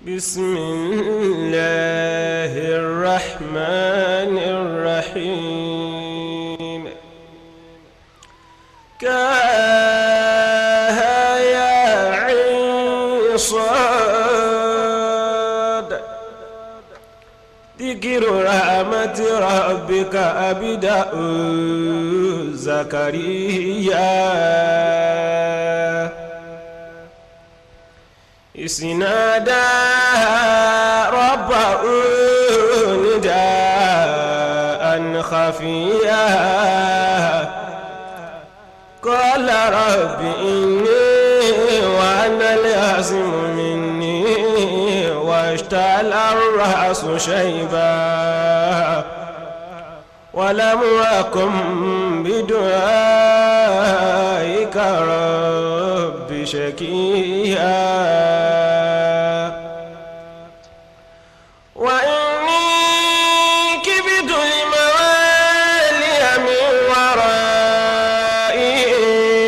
بسم الله الرحمن الرحيم كافها يا عين صاد ذكر رحمة ربك عبده زكريا إذ نادى ربه نداء خفيا قال رب إني وأنا العظم مني واشتعل الرأس شيبا ولم أكن بدعائك رب شقيا وإني كبت الموالي من ورائي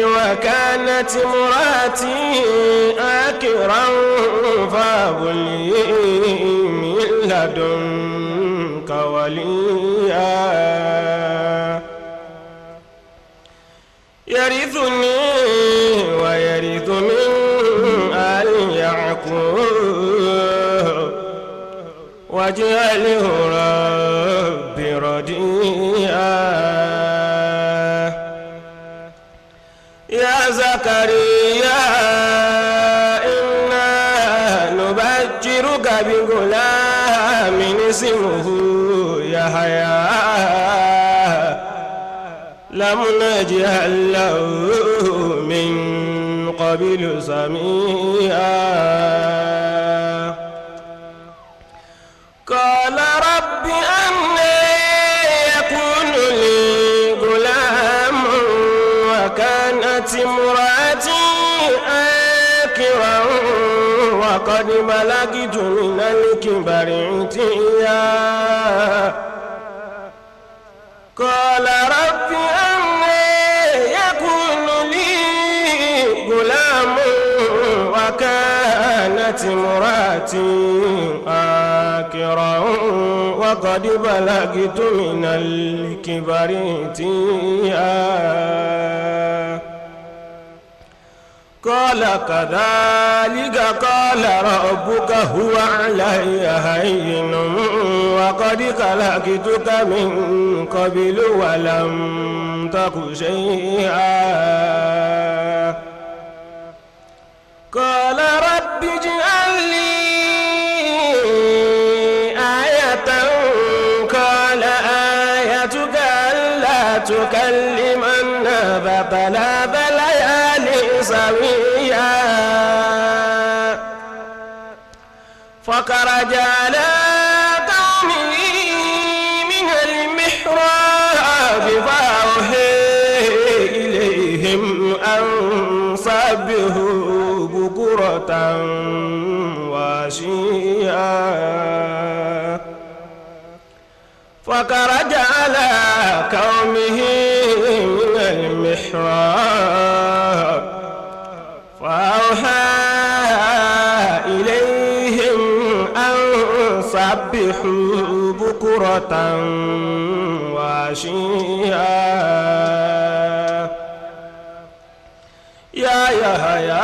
وكانت امرأتي آكرا فهب لي من لدنك وليا يرثني ويرث من آل يعقوب واجعله ربي رضيا يا زكريا إنا نبشرك بغلام اسمه يحيى لم نجعل له من قبل سميا قال رب أنى يكون لي غلام وكانت امرأتي آكرا وقد بلغت من الكبر عتيا قال رب أنى يكون لي غلام وكانت امرأتي آكرا وقد بلغت من الكبر عتيا قال كذلك قال ربك هو علي هين وقد خلقتك من قبل ولم تك شيئا قال رب اجعل لي آية قال آيتك ألا تكلم الناس ثلاث ليال سويا فخرج على قومه من المحراب فأوحى إليهم أن سبحوا بكرة وعشيا فخرج على قومه من المحراب فأوحى إليهم أن سبحوا بكرة وعشيا يا يحيى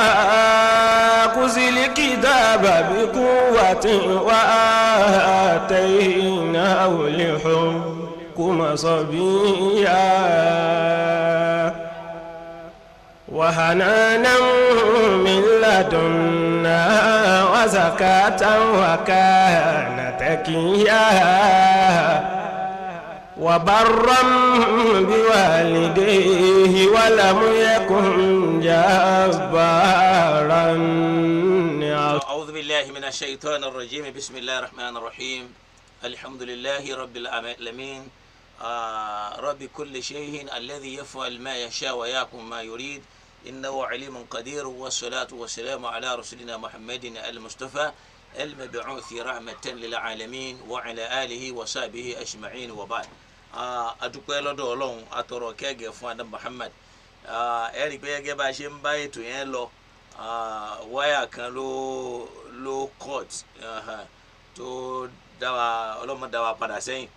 خذ الكتاب بقوة وآتيناه الحكم صبيا وحنانا من لدنا وزكاة وكان تقيا وبرا بوالديه ولم يكن جبارا. أعوذ بالله من الشيطان الرجيم. بسم الله الرحمن الرحيم. الحمد لله رب العالمين رب كل شيء الذي يفعل ما يشاء ويحكم ما يريد إنه عليم قدير والصلاة والسلام على رسولنا محمد المصطفى المبعوث رحمة للعالمين وعلى آله وصحبه أجمعين وبعد. adúpẹ́ lọ́dọ̀ Ọlọ́run atọrọ kẹ́gẹ́ fún Adam Muhammad ẹ̀rí pé gẹ́gẹ́ bá ṣe ń bá ètò yẹn lọ wáyà kan ló kọ̀ support tó dá wa ọlọ́mọ dá wa padà sẹ́yìn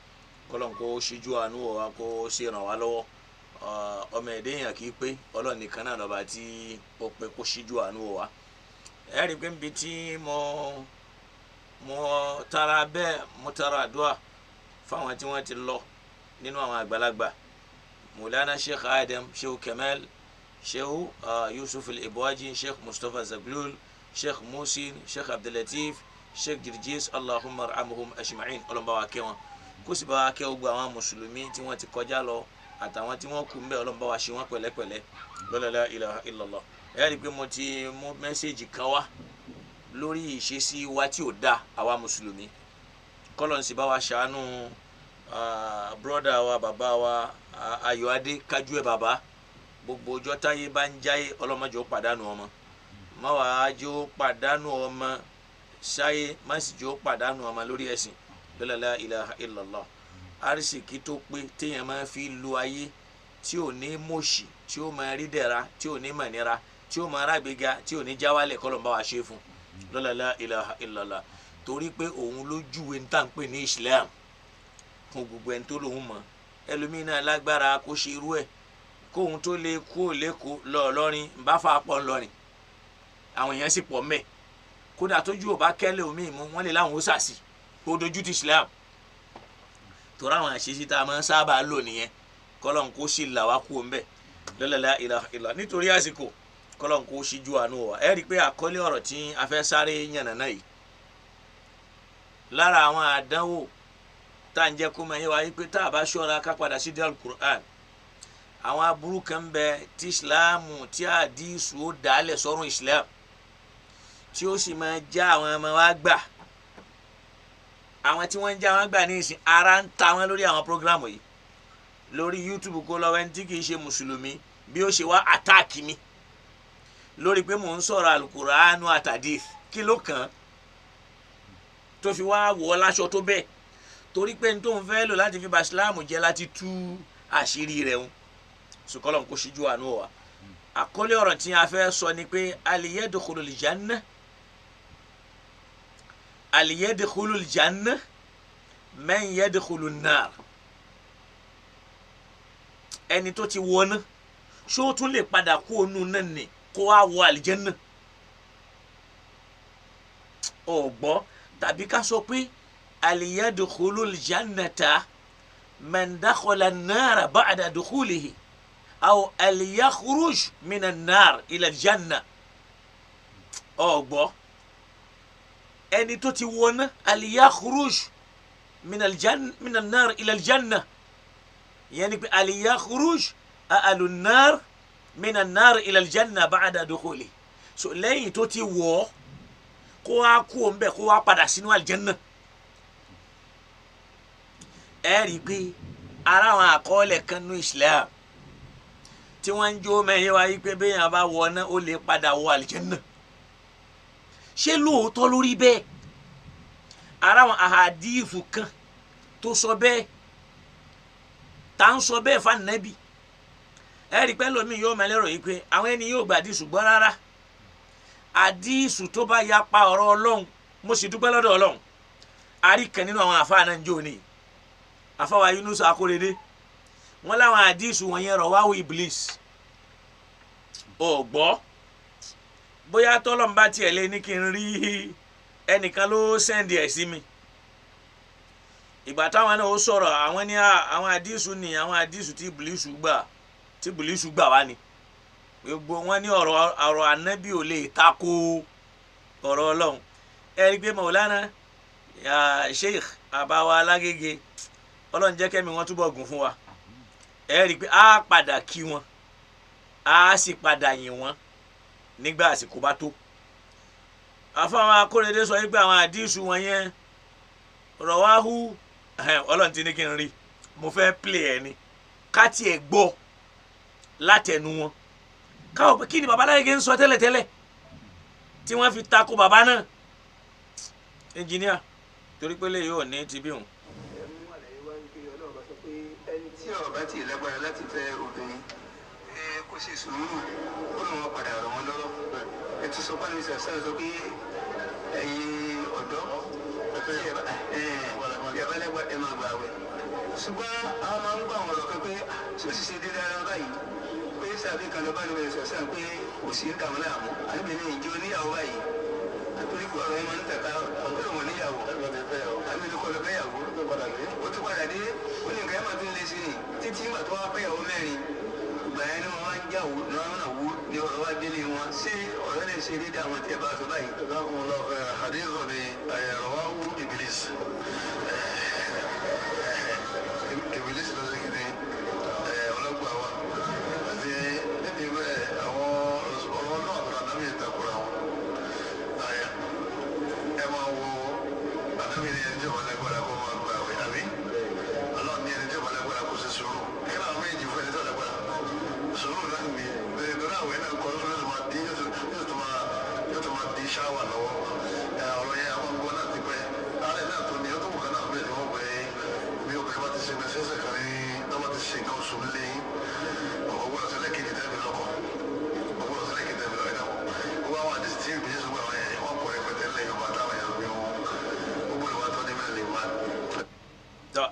kọ́lọ́n kó ṣíjú àánú wọ̀ wá kó ṣe ràn wá lọ́wọ́ ọmọ ẹ̀dẹ́ èèyàn kì í pé ọlọ́run nìkan náà lọ́ba tí ó pé kó ṣíjú àánú wọ̀ wá ẹ rí i pé níbi tí mo tara àdúrà fáwọn tí wọ́n ti lọ nínú àwọn àgbàlagbà Maulana Sheikh Adam Sheikh Kamal Sheikh Yusuf al-Ibwaji Sheikh Mustapha Zaglul Sheikh Musin Sheikh Abdulatif Sheikh Jirjis Allahumma arhamhum ajma'in ọlọ́mọba wa kẹ́ wọn kó sì bá wa kẹ́ gbogbo àwọn mùsùlùmí tí wọ́n ti kọjá lọ àtàwọn tí wọ́n kú ń bẹ ọlọ́mọba wa ṣe wọ́n pẹ̀lẹ́pẹ̀lẹ́ la ilaha illallah ẹ rí i pé mo ti mú mẹ́sẹ̀gì kan wá lórí ìṣesí wa tí ò da àwa mùsùlùmí kọ́lọ̀ ń sì bá wa ṣàánú brọ́dà wa bàbá wa Ayọ̀adé Kájúẹ̀ bàbá gbogbo ọjọ́ táyé bá ń jáyé ọlọ́mọdé ó pàdánù ọmọ má wàá jó pàdánù ọmọ sáyé má sì jó pàdánù ọmọ lórí ẹ̀sìn la ilaha illallah arísìkí tó pé téèyàn máa fi lu ayé tí ò ní mọ̀ọ́sì tí ó máa rí dẹ̀ra tí ò ní mọ̀nira tí ó máa rágbéga tí ò ní jáwálẹ̀ kọ́ ló ń bá wa ṣe fún la ilaha illallah torí pé òun ló júwe ní tàǹpé ní Islam fún gbogbo ẹni tó lòun mọ̀ ẹlòmínà lágbára kó ṣe irú ẹ̀ kóhun tó lè kó lẹ́kọ̀ọ́ lọ lọ́rin bá fa pọ̀ lọ́rin àwọn èèyàn sì pọ̀ mẹ́ kódà tójú ò bá kẹ́lẹ́ omi ìmú wọ́n lè láwọn ó sàsì ó dojú ti Islam torí àwọn àṣeṣí tá a máa ń sábà lò nìyẹn kọ́lọ́n kó sì là wá kú ọ̀nbẹ la ilaha illallah nítorí àsìkò kọ́lọ́n kó sì ju àánú wa ẹ rí i pé àkọlé ọ̀rọ̀ tí a fẹ́ sáré yànnàná yìí lára àwọn àdánwò tá à ń jẹ́ kó máa yẹ wá yí pé tá a bá ṣọ́ra ká padà sí Al-Qur'an àwọn aburú kan bẹ tí Ìsìláàmù tí àdìsù ó dálẹ̀ sọ́run Ìsìláàmù tí ó sì máa já àwọn ọmọ wa gbà àwọn tí wọ́n ń já wọn gbà ní ìsìn ara ń ta wọn lórí àwọn prógrámù yìí lórí YouTube kó lọ́wọ́ ẹni tí kì í ṣe mùsùlùmí bí ó ṣe wá àtáàkì mi lórí pé mò ń sọ̀rọ̀ Al-Qur'anu àtàdí kí ló kàn án tó fi wá wọ̀ láṣọ tó bẹ́ẹ̀ torí pé ní tóun fẹ́ lò láti fi bà Ìsìláàmù jẹ́ láti tú àṣírí rẹ̀ ń sùkọ́lọ̀ kó ṣíjú àánú wa àkọlé ọ̀rọ̀ tí a fẹ́ sọ ni pé aliyadkhulul janna aliyadkhulul janna man yadkhulun nar ẹni tó ti wọná ṣé ó tún lè padà kó onú náà ni kó wá wọ àlìjẹ́nà ọ̀gbọ́ tàbí ká sọ pé aliyadkhulul jannata man dakhala an-nara ba'da dukhulihi aw aliyakhruj min an-nar ila al-janna ọ̀gbọ́ ẹni tó ti wọná aliyakhruj min an-nar ila al-janna يعني aliyakhruj ahlu an-nar min an-nar ila al-janna ba'da dukhuli so lẹ́yìn tó ti wọ̀ kó wá kú ńbẹ̀ kó wá padà sínú aljanna ẹ rí pé ara àwọn àkọọ́lẹ̀ kan ní Islam tí wọ́n ń jó mẹ́yẹ wá yí pé béèyàn bá wọ̀ náà ó lè padà wọ aljanna ṣé lóòótọ́ lórí bẹ́ẹ̀ ara àwọn ahadíìfù kan tó sọ bẹ́ẹ̀ tá ń sọ bẹ́ẹ̀ fún Ànábì ẹ rí pé lómi yóò mẹ́lẹ́rọ̀ yìí pé àwọn ẹni yóò gba àdìsù gbọ́ rárá àdìsù tó bá yapa ọ̀rọ̀ Ọlọ́run mo sì dúpẹ́ lọ́dọ̀ Ọlọ́run àrí kan nínú àwọn àfáà náà ń jó ní àfáwà Yunus Akóredé wọ́n láwọn àdìsù wọ̀nyẹn rawahu Iblis ọ̀gbọ́ bóyá tọ́lọ́mbà tiẹ̀ lé ní kí n rí ẹnìkan ló sẹ́ndì ẹ̀ sí mi ìgbà táwọn náà ó sọ̀rọ̀ àwọn ní àwọn àdìsù ní àwọn àdìsù tí Ìbílísù gbà wá ni gbogbo wọn ní ọ̀rọ̀ Ànábì ò lè tako ọ̀rọ̀ Ọlọ́run ẹ̀rí pé Maulana Sheikh Abawa Alágége Ọlọ́run jẹ́ kẹ́mi wọn túbọ̀ gùn fún wa ẹ̀rí pé a padà kí wọn a sì padà yìn wọn nígbà àsìkò bá tó àfọwọ́n Akóredé sọ pé àwọn àdìsù wọn yẹn rawahu Ọlọ́run ti ní kí n rí mo fẹ́ play ẹ ni ká tiẹ̀ gbọ́ látẹnu wọn káwọ́ pé kí ni baba Alágége ń sọ tẹ́lẹ̀tẹ́lẹ̀ tí wọ́n fi tako baba náà ẹnjìníà torí pé lè yóò ní ti bí òun. ẹ̀mú àlàyé wá ń gbé Ọlọ́run bá sọ pé ẹni tí ó bá ti lágbára láti fẹ́ obìnrin kó ṣe sùúrù ó lọ́ wọn padà rọ̀ wọ́n lọ́rọ̀ ẹ ti sọ pé ní sàṣà sọ pé ẹ̀yin ṣùgbọ́n àwọn máa ń gbọ́ àwọn ọ̀rọ̀ kan pé ṣòṣìṣẹ́ dé dára báyìí pé sàbí kan lọ bá lóore sọ̀sán pé kò sí ń dààmú láàmú àbí ní ìjọ oníyàwó báyìí àtúrí ọ̀rọ̀ yẹn máa ń tẹ̀ka ọ̀gbọ́n wọn níyàwó àbí ní kọlọ̀ fẹ́yàwó ó tún padà dé ó ní nǹkan ẹ̀ máa tún lé sí ni títí ìgbà tó wá fẹ́yàwó mẹ́rin ìgbà yẹn ni wọ́n wá ń jáwó ni wọ́n náà wú ni ọ̀rọ̀ wá délé wọn ṣé ọ̀rọ̀ lè ṣe dédé àwọn tí ẹ bá sọ báyìí. hadith ni rawahu Iblis. Iblis ló ṣe kìíní ọlọ́gbà wa àti níbi bẹ́ẹ̀ àwọn ọ̀rọ̀ náà tó ànábì ìtakùrà wọn. Ẹ máa wo ànábì ní ẹni tí wọ́n lágbára kó máa gbà wẹ̀ àbí ọlọ́run ní ẹni tí wọ́n lágbára kó ṣe sùúrù kí náà méjì fún ẹni tí wọ́n lágbára sùúrù náà ní ìgbéra àwẹ̀ náà kọ́ ló máa di yóò tó máa di ṣáwà lọ́wọ́ ọ̀rọ̀ yẹn àwọn ọgbọ́n náà ti pẹ́ ààrẹ náà tó ní ọdún kan náà bẹ́ẹ̀ ni wọ́n pẹ́ bí obìnrin bá ti ṣe ní ṣẹ́ṣẹ́ kan ní tọ́wọ́ ti ṣe nǹkan oṣù lé ọgbọ́n ọ̀sẹ̀ lẹ́kìnní tẹ́bi lọ́kọ̀ ọgbọ́n ọ̀sẹ̀ lẹ́kìnní tẹ́bi lọ́kọ̀ wọ́n wá àdìsí tí ìgbésẹ̀ sọ́gbà àwọn yẹn wọ́n pọ̀ rẹpẹtẹ lẹ́yìn ọba táwọn yẹn gbé wọn gbogbo ìwà tó ní mẹ́rin lè má.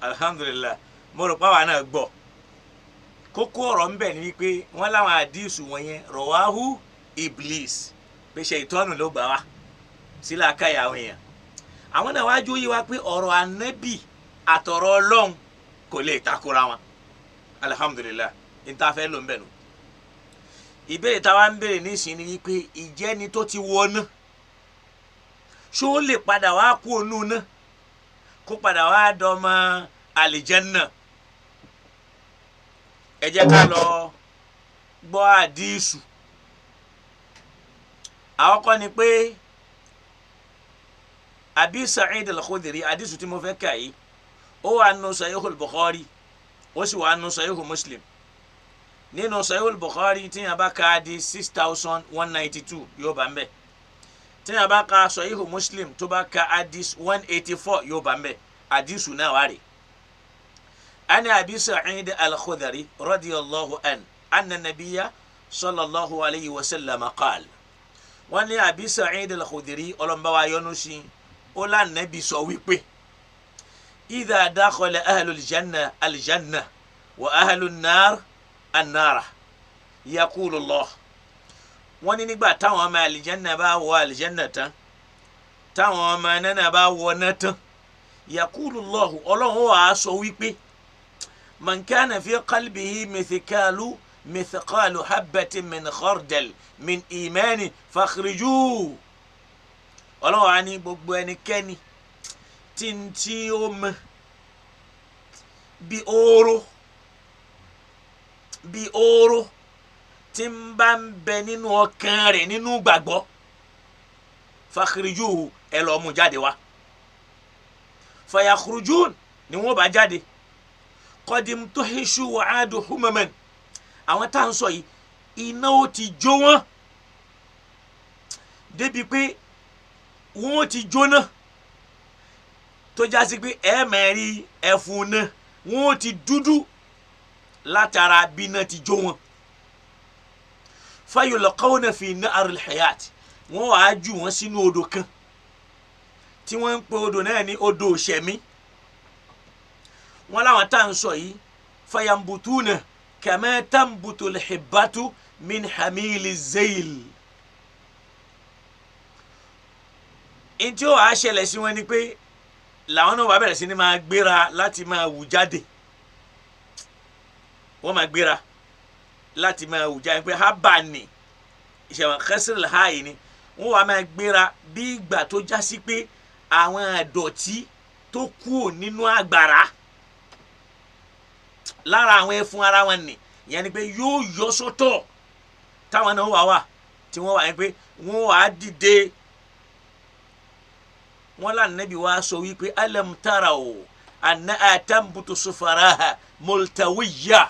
alhamdulillah mo rò pàwọn náà gbọ́ kókó ọ̀rọ̀ ń bẹ ní wípé wọ́n láwọn àdìsù wọn yẹn rọ̀wáhù Iblis pé ṣe ìtọ́nù ló gbà wá sílẹ̀ akáyà àwọn èèyàn àwọn náà wájú yí wa pé ọ̀rọ̀ ànábì àtọ̀rọ̀ ọlọ́run kò lè takora wọn alhamdulillah ìtafẹ́ ló ń bẹ̀ nù ìbéèrè táwa ń béèrè nísìnyí ni wípé ìjẹ́ni tó ti wọná ṣó lè padà wá kú ònú náà kó padà wá dọ́mọ àlìjánnà ẹ jẹ́ ká lọ gbọ́ àdìsù àkọ́kọ́ ni pé Abi Sa'id al-Khudri àdìsù tí mo fẹ́ kà yìí ó wà nù Sahihul Bukhari ó sì wà nù Sahihul Muslim nínú Sahihul Bukhari tí yẹn bá ka di 6192 yóò bá ń bẹ̀ tí yẹn bá ka Sahihul Muslim tó bá ka hadith 184 yóò bá ń bẹ̀ àdìsù náà wà rè. عن أبي سعيد الخدري رضي الله عنه أن النبي صلى الله عليه وسلم قال وأن أبي سعيد الخدري أولم بوا يونسي أولا النبي سويبه إذا دخل أهل الجنة الجنة وأهل النار النار يقول الله وأن نبا تاوى ما الجنة با والجنة تاوى ما ننا با ونت يقول الله الله هو سويبه من كان في قلبه مثقال حبة من خردل من إيمان فاخرجوه Ọlọ́run á ní gbogbo ẹnikẹ́ni tí ó mọ bí oró tí ń bá ń bẹ nínú ọkàn rẹ̀ nínú gbàgbọ́ fakhrijuhu ẹ lọ mú jáde wá fayakhrujun ni wọ́n bá jáde kọ́dìm tó híṣù wàhádù humaman àwọn tá à ń sọ yìí iná ó ti jó wọn débi pé wọn ó ti jóná tó jásí pé ẹ̀ẹ̀mẹ̀rí ẹ̀fun náà wọn ó ti dúdú látara bí iná ti jó wọn fayulqawna fi na'ril hayat wọn wàá jù wọn sínú odò kan tí wọ́n ń pe odò náà ní odò ìṣẹ̀mí wọn láwọn tá à ń sọ yìí fayambutuna kama tambutu lhibbatu min hamili zayl ntí ó wàá ṣẹlẹ̀ sí wọn ni pé làwọn náà wàá bẹ̀rẹ̀ sí ni máa gbéra láti máa wù jáde wọ́n máa gbéra láti máa wù jáde pé hábà ní ìṣẹ̀wọ̀n kẹsìrìlì háàyè ni wọ́n wàá máa gbéra bí ìgbà tó já sí pé àwọn àdọ̀tí tó kúrò nínú àgbàrá lára àwọn ẹfun ara wọn ni ìyẹn ni pé yóò yọ sọ́tọ̀ táwọn náà wà tí wọ́n wà yẹn pé wọ́n wà á dìde wọ́n là Nábì wa sọ wípé alam taraw anna atambutu sufaraha multawiyya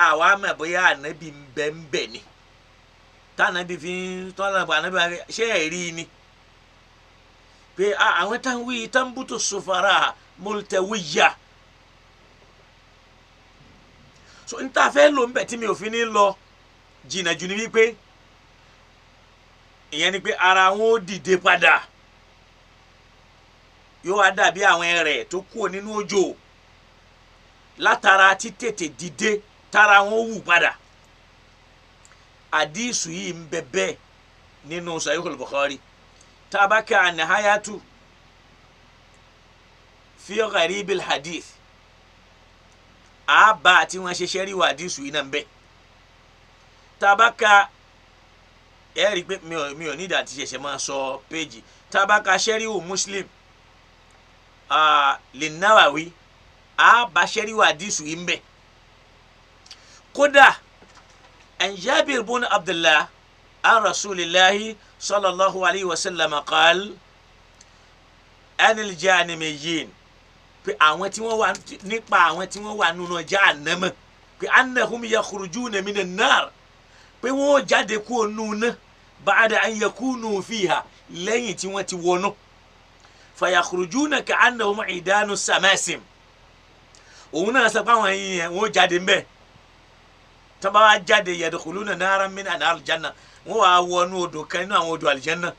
àwa mọ̀ bóyá Ànábì ń bẹ ni tànàbí fi tọ́lá Ànábì ṣé ẹ̀rí ni pé àwọn táwọn wí tambutu sufaraha multawiyya so n ta fẹ́ lò ń bẹ̀ tí mi ò fi ní lọ jìnnà jù ní wípé ìyẹn ni pé ara wọn ó dìde padà yóò wá dàbí àwọn ẹrẹ̀ tó kúrò nínú òjò látara títètè dìde tára wọn wù padà. Àdísù yìí ń bẹ bẹ́ẹ̀ nínú Sahihul Bukhari. Tá a bá ka an-Nihayatu fi Gharibil Hadith àbá tí wọ́n ṣe ṣẹ́rí wà àdísù yìí náà ń bẹ. Tá a bá ka ẹ rí i pé mi ò ní ìdá tí ṣẹ̀ṣẹ̀ máa sọ péjì. Tá a bá ka ṣẹ́rí wò Muslim lin-Nawawi àbá ṣẹ́rí wà àdísù yìí ń bẹ. Kódà عن جابر بن عبد الله عن رسول الله صلى الله عليه وسلم قال أن الجهنميين pé àwọn tí wọ́n wà nípa àwọn tí wọ́n wà nínú Jahannama pé annahum yakhrujuna minan nar pé wọ́n jáde kúrò nínú náà ba'da an yakunu fiha lẹ́yìn tí wọ́n ti wọnú fayakhrujuna ka'annahum idanu samasim òun náà sọ pé àwọn yìí wọ́n jáde ńbẹ̀ tọ́ba wa jáde yadkhuluna naran min anaril janna wọ́n wá wọnú odò kan nínú àwọn odò aljanna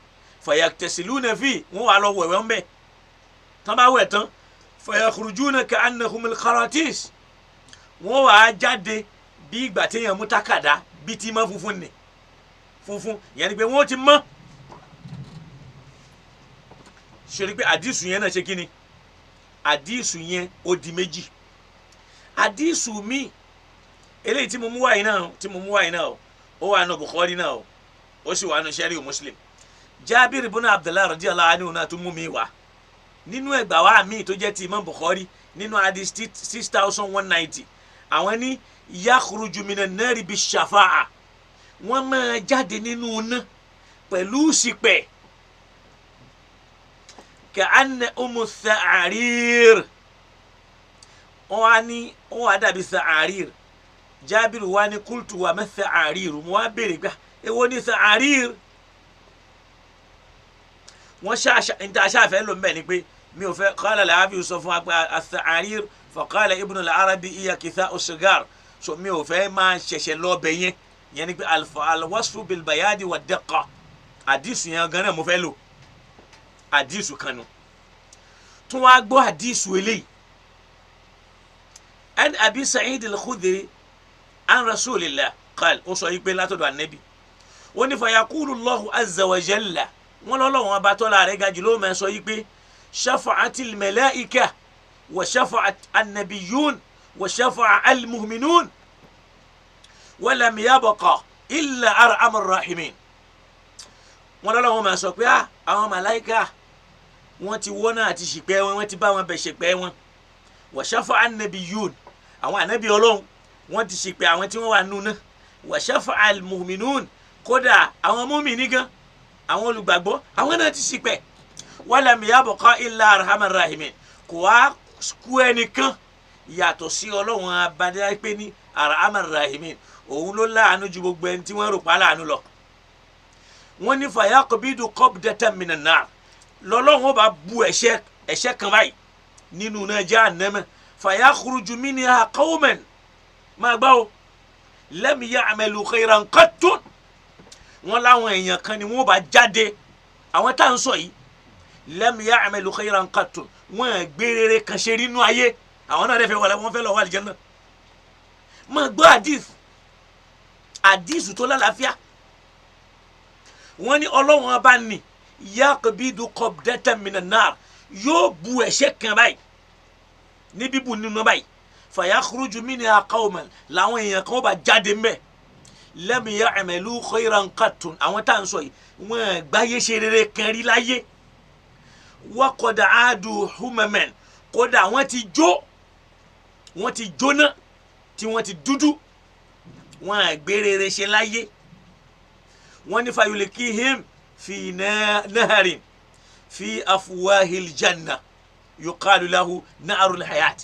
fayaktasiluna fi wọ́n wá lọ wẹ̀wẹ̀ ńbẹ̀ tọ́ba wẹ̀ tán fayakhrujuna ka'annahumul kharatis wọ́n wá jáde bí ìgbà téèyàn mú tákàdá bí tí mọ́ funfun ni funfun yẹn ni pé wọ́n ti mọ́ sori pé àdìsù yẹn náà ṣe kí ni àdìsù yẹn ó di méjì àdìsù mi eléyìí tí mo mú wáyé náà ó wà nù Bukhari náà ó sì wà nù Sahih Muslim Jabir ibn Abdullah radiyallahu anhu náà tún mú mi wá nínú ẹgbàá wa mi tó jẹ́ ti Imam Bukhari nínú hadith 6190 àwọn ní yakhruju minan nari bish-shafa'a wọ́n máa jáde nínú iná pẹ̀lú ṣìpẹ̀ ka'anna umu sa'arir wọ́n wá dàbí sa'arir Jabiru wa ni kultu wa ma sa'arir mo wá béèrè gbà èwo ni sa'arir wọ́n ṣàfẹ́ ló ń bẹ̀ ni pé mi ò fẹ́ qala al-Hafiz sọ fún wa pé as-sa'arir fa qala Ibn al-Arabi iya kitha'u sigar so mi ò fẹ́ máa ṣẹ̀ṣẹ̀ lọ bẹ̀ yẹn yẹn ni pé al-wasfu bil bayadi wa daqqa àdìsù yẹn gan náà mo fẹ́ lò àdìsù kanu tún wá gbọ́ àdìsù eléyìí an Abi Sa'id al-Khudri an Rasulillah qal ó sọ yìí pé látọ̀dọ̀ Ànábì ó ní fa yaqulu Allahu azza wa jalla wọ́n lọ́lọ́wọ́n ọba tọ́lá rẹ̀ ga jùlọ máa sọ yìí pé shafa'atil malaika wa shafa'at an-nabiyyun wa shafa'a al-mu'minun wa lam yabqa illa arhamur rahimin wọ́n lọ́lọ́wọ́n máa sọ pé àwọn màláìka wọ́n ti wọ́n náà ti ṣìpẹ̀ wọn wọ́n ti bá wọn bẹ̀ ṣìpẹ̀ wọn wa shafa'a an-nabiyyun àwọn ànábì Ọlọ́run wọ́n ti ṣìpẹ̀ àwọn tí wọ́n wà nínú náà wa shafa'a al-mu'minun kódà àwọn mùmínì gan àwọn olùgbàgbọ́ àwọn náà ti ṣìpẹ̀ walam yabqa illa arhamar rahimin kò wá kú ẹnìkan yàtọ̀ sí Ọlọ́run abadá pé ní arhamar rahimin òun ló láàánú ju gbogbo ẹni tí wọ́n rò pa láàánú lọ. wọ́n ní fayaqbidu qabdatan minan nar lọ́lọ́run ó bá bu ẹ̀ṣẹ́ kan báyìí nínú náà Jahannama fayakhruju minha qawman máa gbá o lam ya'malu khayran qattun wọ́n láwọn èèyàn kan ni wọ́n bá jáde àwọn tá à ń sọ yìí lam ya'malu khayran qattun wọ́n gbé rere kan ṣe nínú ayé àwọn náà wọ́n fẹ́ lọ wà àlìjánnà máa gbọ́ àdìsù tó lálàáfíà wọ́n ní Ọlọ́run ọba ní yaqbidu qabdatan minan nar yóò bu ẹ̀ṣẹ́ kan báyìí ní bíbù nínú báyìí fayakhruju minha qawman làwọn èèyàn kan bá jáde mbẹ lam ya'malu khayran qattun àwọn tá à ń sọ yìí wọ́n gbáyé ṣe rere kan rí láyé wa qad aadu humaman kódà wọ́n ti jóná tí wọ́n ti dúdú wọ́n gbé rere ṣe láyé wọ́n ní fayulikihim fi naharin fi afwahil janna yuqalu lahu na'rul hayat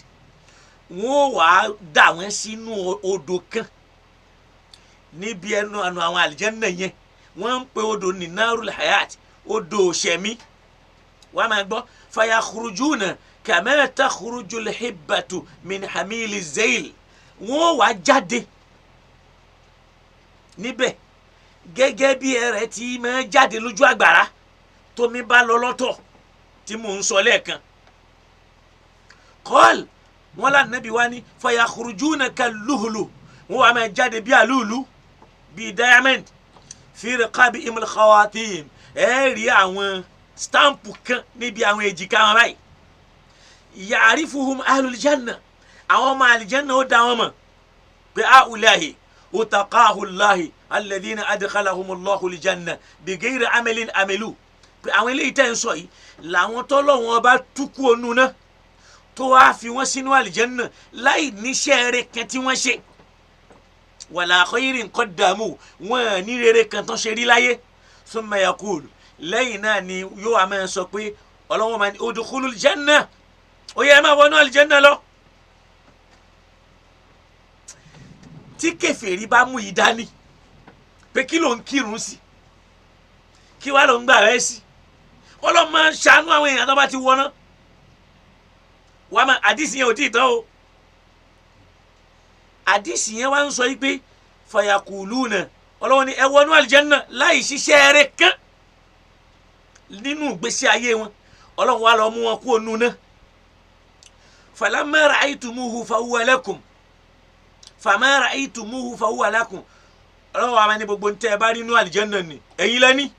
wọ́n wá dà wọ́n sínú odò kan níbi ẹnu àwọn àlìjánná yẹn wọ́n ń pe odò ní na'rul hayat odò ṣẹ̀mí wọ́n máa gbọ́ fayakhrujuna kama takhrujul hibbatu min hamili zayl wọ́n wá jáde níbẹ̀ gẹ́gẹ́ bí ẹrẹ̀ tí máa jáde lójú àgbàrá tómi bá lọ lọ́tọ̀ tí mò ń sọ lẹ́ẹ̀kan qal wọn là nàbí wa ni fayakhrujuna kalluhlu wọn wà máa jáde bí àlúùlù bí diamond fi riqabihim al-khawatim rí àwọn stampu kan níbi àwọn èjìká wọn báyìí ya'rifuhum ahlul janna àwọn ọmọ àlìjánná ó dá wọn mọ̀ pé a'ulahi utaqahullahi alladhina adkhalahumullahu al-janna bighayri amalin amilu pé àwọn eléyìí tẹ́ ń sọ yìí làwọn tọ́lọ́wọ́n bá túkú onú náà tó wáá fi wọ́n sínú àlìjánná láì níṣẹ́ rere kan tí wọ́n ṣe wala khayrin qaddamu wọn ní rere kan tán ṣe rí láyé summa yaqulu lẹ́yìn náà ni yóò wá máa sọ pé ọlọ́wọ́n máa ní udkhulul janna ó yẹ máa wọnú àlìjánná lọ. tí kèfèrí bá mú yìí dání pé kí ló ń kírun sí kí wàá ló ń gbà rẹ sí ọlọ́run máa ń ṣàánú àwọn èèyàn tó bá ti wọná wàá máa àdìsí yẹn ò tí ì tán o àdìsí yẹn wá ń sọ yìí pé fayakuluna ọlọ́run ní ẹ wọnú àlìjánná láì ṣiṣẹ́ rẹ̀ kán nínú ìgbésí ayé wọn ọlọ́run wá lọ mú wọn kú ònú náà falamma ra'aytumuhu fahuwa lakum fama ra'aytumuhu fahuwa lakum ọlọ́run wa máa ní gbogbo ntẹ́ ẹ bá rí inú àlìjánná ni ẹ̀yin lẹ́ni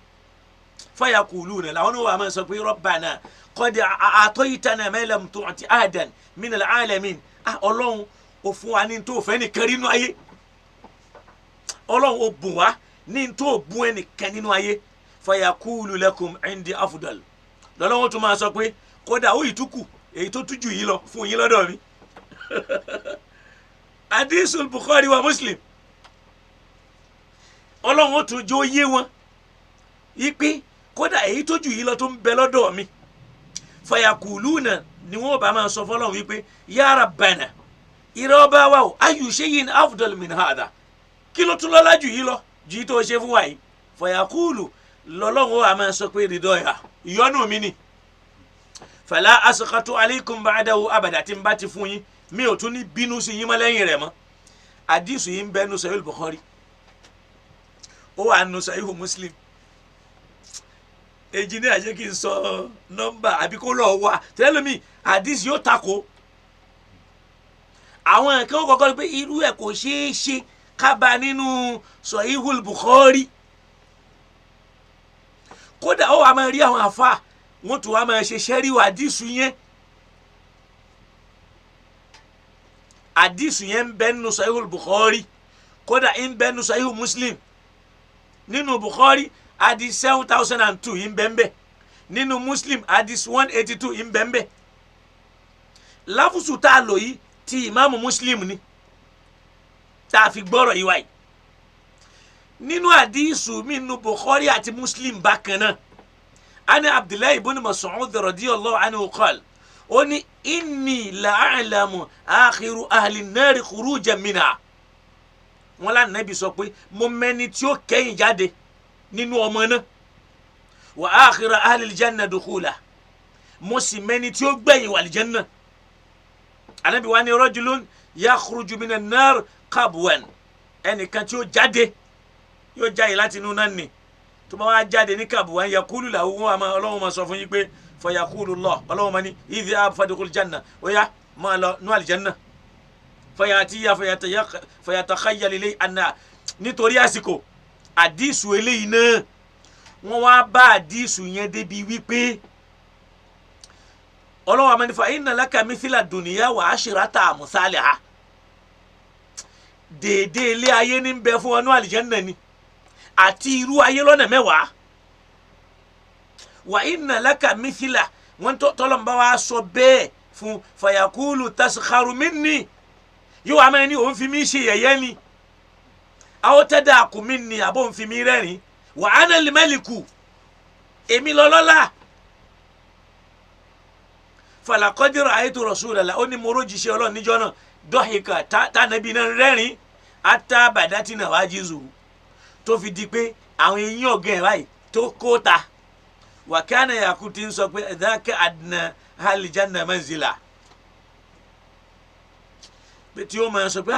fayakuluna làwọn ní wàá máa sọ pé rabbana qad a'taytana ma lam tu'ti ahadan minal alamin ọlọ́run ó fún wa ní tó fẹ́ nìkan rí inú ayé ọlọ́run ó bùn wá ní tó bùn ẹnìkan nínú ayé fayakulu lakum indi afdal lọ́lọ́run tó máa sọ pé kódà ó ìtukù èyí tó tújù yìí lọ fún yín lọ́dọ̀ mi hadisul Bukhari wa Muslim ọlọ́run ó tún jó yé wọn ipe kódà èyí tó jù yìí lọ tó ń bẹ lọ́dọ̀ mi fayakuluna ni wọ́n bá máa sọ fọlọ́run wípé ya rabbana ìrẹ́ ọba wa o ayu shay'in afdal min hada kí ló tún lọ́lá jù yìí lọ jù yìí tó ṣe fún wa yìí fayakulu lọ́lọ́run ó máa sọ pé ridaya ìyọ́nú mi ni fala asqatu alaykum ba'dahu abada tí n bá ti fún yín mi ò tún ní bínú sí yín mọ́ lẹ́yìn rẹ̀ mọ́ àdìsù yìí ń bẹ nu Sahih Bukhari ó wà nu Sahih Muslim èjì ní àjẹ́ kí n sọ nọ́mbà àbí kó lọ́ọ́ wá tẹ́lẹ̀ mi àdìsù yóò takò àwọn nǹkan ó kọ́kọ́ pé irú ẹ̀ kò ṣeé ṣe kábà nínú Sahih Bukhari kódà ó wà máa rí àwọn àfa wọ́n tún wá máa ṣe ṣẹ́ríwò àdìsù yẹn àdìsù yẹn ń bẹ nínú Sahih Bukhari kódà ń bẹ nínú Sahih Muslim nínú Bukhari hadith 7002 ń bẹ ń bẹ nínú Muslim hadith 182 ń bẹ ń bẹ láfùsù tá a lò yìí ti ìmáàmù Muslim ni tá a fi gbọ́rọ̀ yìí wáyé nínú àdìsù mi nínú Bukhari àti Muslim bákan náà ani Abdullahi ibn Mas'ud radiyallahu anhu qala ó ní inni la'alamu akhiru ahli an-nari khurujan minha wọn lá nàbí sọ pé mo mẹni tí ó kẹ́yìn jáde nínú ọmọ náà wa akhiru ahli al-janna dukhula mo sì mẹni tí ó gbẹ̀yìn wà al-janna anabi wa ni rajulun yakhruju min an-nar qabwan ẹnìkan tí ó jáde yóò jáde láti inú náà ni tó bá wá jáde ní qabwan yakulu lahu wọn àmọ́ Ọlọ́run máa sọ fún yín pé fayakulu Allah Ọlọ́run máa ní idhhab fadkhul janna ó yá máa lọ nú al-janna fayatiya fayatakhayyal ilay anna nítorí àsìkò àdìsù eléyìí náà wọ́n wá bá àdìsù yẹn débi wípé Ọlọ́run àmọ́ ní fa inna laka mithla dunya wa ashrata amthaliha déédéé ilé ayé ní bẹ fún ọnú àlìjánná ni àti irú ayé lọ́nà mẹ́wàá wa inna laka mithla wọ́n tọ́lọ́mbà wa sọ bẹ́ẹ̀ fún fayakulu taskharu minni yóò wá máa ní òun fi mí ṣe yẹ̀yẹ́ ni aw tada'u minni àbọ̀ òun fi mí rẹ́rìn wa ana al-maliku èmi lọ́lọ́lá falaqad ra'aytu rasulallah ó ní mo rójìṣẹ́ Ọlọ́run níjọ́ náà dọ́hìkà tánàbí náà rẹ́rìn ata bàdátì náà wá jésù tó fi di pé àwọn eyín ọ̀gá ẹ̀ báyìí tó kó ta wa kana yakú ti ń sọ pé dhaka adna ahli janna manzila pé tí ó máa sọ pé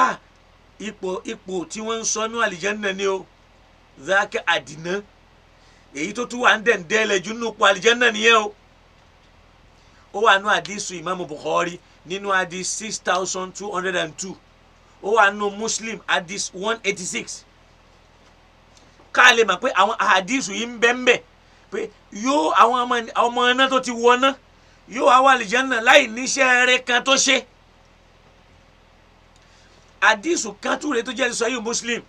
ipò tí wọ́n ń sọ ní àlìjánná ni ó dhaka adna èyí tó tún wà ń dẹ̀ǹdẹ́lẹ̀ jù nínú ipò àlìjánná nìyẹn o ó wà nínú àdìsù Imam Bukhari nínú àdìs 6202 ó wà nínú Muslim àdìs 186 ká lè mọ̀ pé àwọn àdìsù yìí ń bẹ ń bẹ pé yóò àwọn ọmọ náà tó ti wọ náà yóò wá wà àlìjánnà láì níṣẹ́ rẹ̀ kan tó ṣe. àdìsù kan tún rèé tó jẹ́ Sahih Muslim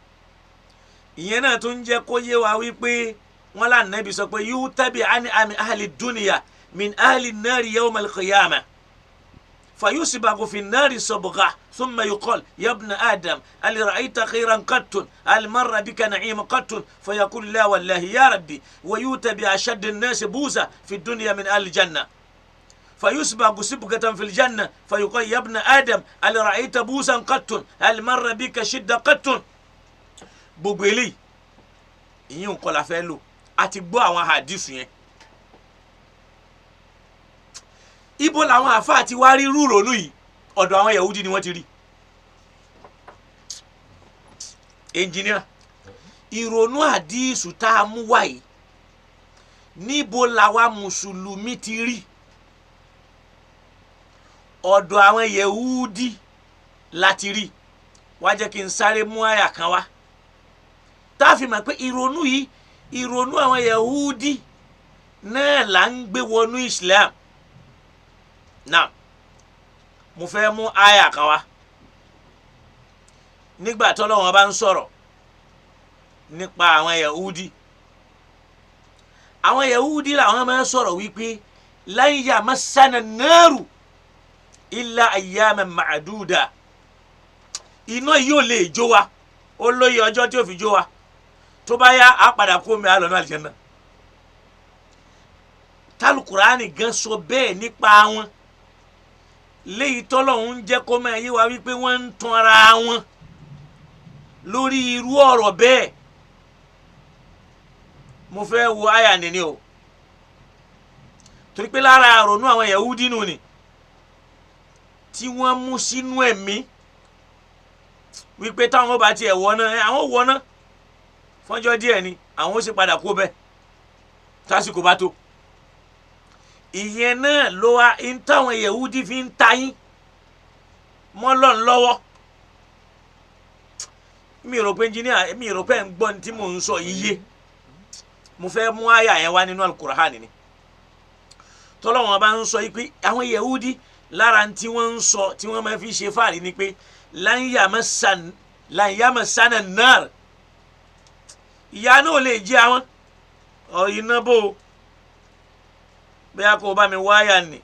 ìyẹn náà tó ń jẹ́ kó yé wa wípé wọ́n lá Nábì sọ pé yutabi an ahli dunya min ahli nari yawm al-qiyamah fayusbagu fi nari sabgha thumma yuqal ya ibna adam hal ra'ayta khayran qattun hal marra bika na'im qattun fayaqul la wallahi ya rabbi wa yutabi ashadd an-nas busa fi dunya min ahli janna فيسبق سبقة في الجنة فيقول يا ابن آدم هل رأيت بوسا قط هل مر بك شدة قط gbogbo eléyìí ìyẹn nǹkan la fẹ́ lò àti gbọ́ àwọn àdìsù yẹn ibo làwọn àfáà ti wá rí rúrònú yìí ọ̀dọ̀ àwọn Yahudi ni wọ́n ti rí ẹnjìníà ìrònú àdìsù tá a mú wáyé níbo làwa mùsùlùmí ti rí ọ̀dọ̀ àwọn Yahudi láti rí wá jẹ́ kí n sáré mú àyà kan wá tá a fi mọ̀ pé ìrònú yìí ìrònú àwọn Yahudi náà là ń gbé wọnú Islam náà mo fẹ́ mú àyà kan wá nígbà tí Ọlọ́run bá ń sọ̀rọ̀ nípa àwọn Yahudi làwọn máa ń sọ̀rọ̀ wípé lan yamassana an-naru illa ayyaman ma'duda iná yìí ò lè jó wa ó lóye ọjọ́ tí ó fi jó wa tó bá yá á padà kó mi á lọ ní àlìjẹ́nnà tálùkùránì gan sọ bẹ́ẹ̀ nípa wọn léyìí tọ́lọ́hún ń jẹ́ kó máa yé wa wípé wọ́n ń tan ara wọn lórí irú ọ̀rọ̀ bẹ́ẹ̀ mo fẹ́ wo àyà nìní o torí pé lára àrònú àwọn Yahudi nù ni tí wọ́n mú sínú ẹ̀mí wípé táwọn bá tiẹ̀ wọ́ná àwọn wọ́ná fọ́njọ́ díẹ̀ ni àwọn ó sì padà kó bẹ́ẹ̀ tásìkò bá tó ìyẹn náà ló wá ń táwọn Yahudi fi ń ta yín mọ́ lọ́n lọ́wọ́ mi rò pé engineer mi rò pé ń gbọ́ ní tí mò ń sọ yíyé mo fẹ́ mú àyà yẹn wá nínú Al-Qur'an ni tọ́lọ́wọ́n bá ń sọ yìí pé àwọn Yahudi lára tí wọ́n ń sọ tí wọ́n máa fi ṣe fáàrí ni pé lan yamassana an-nar ìyà náà lè jẹ àwọn iná bò ó bóyá kó o bá mi wáyà nì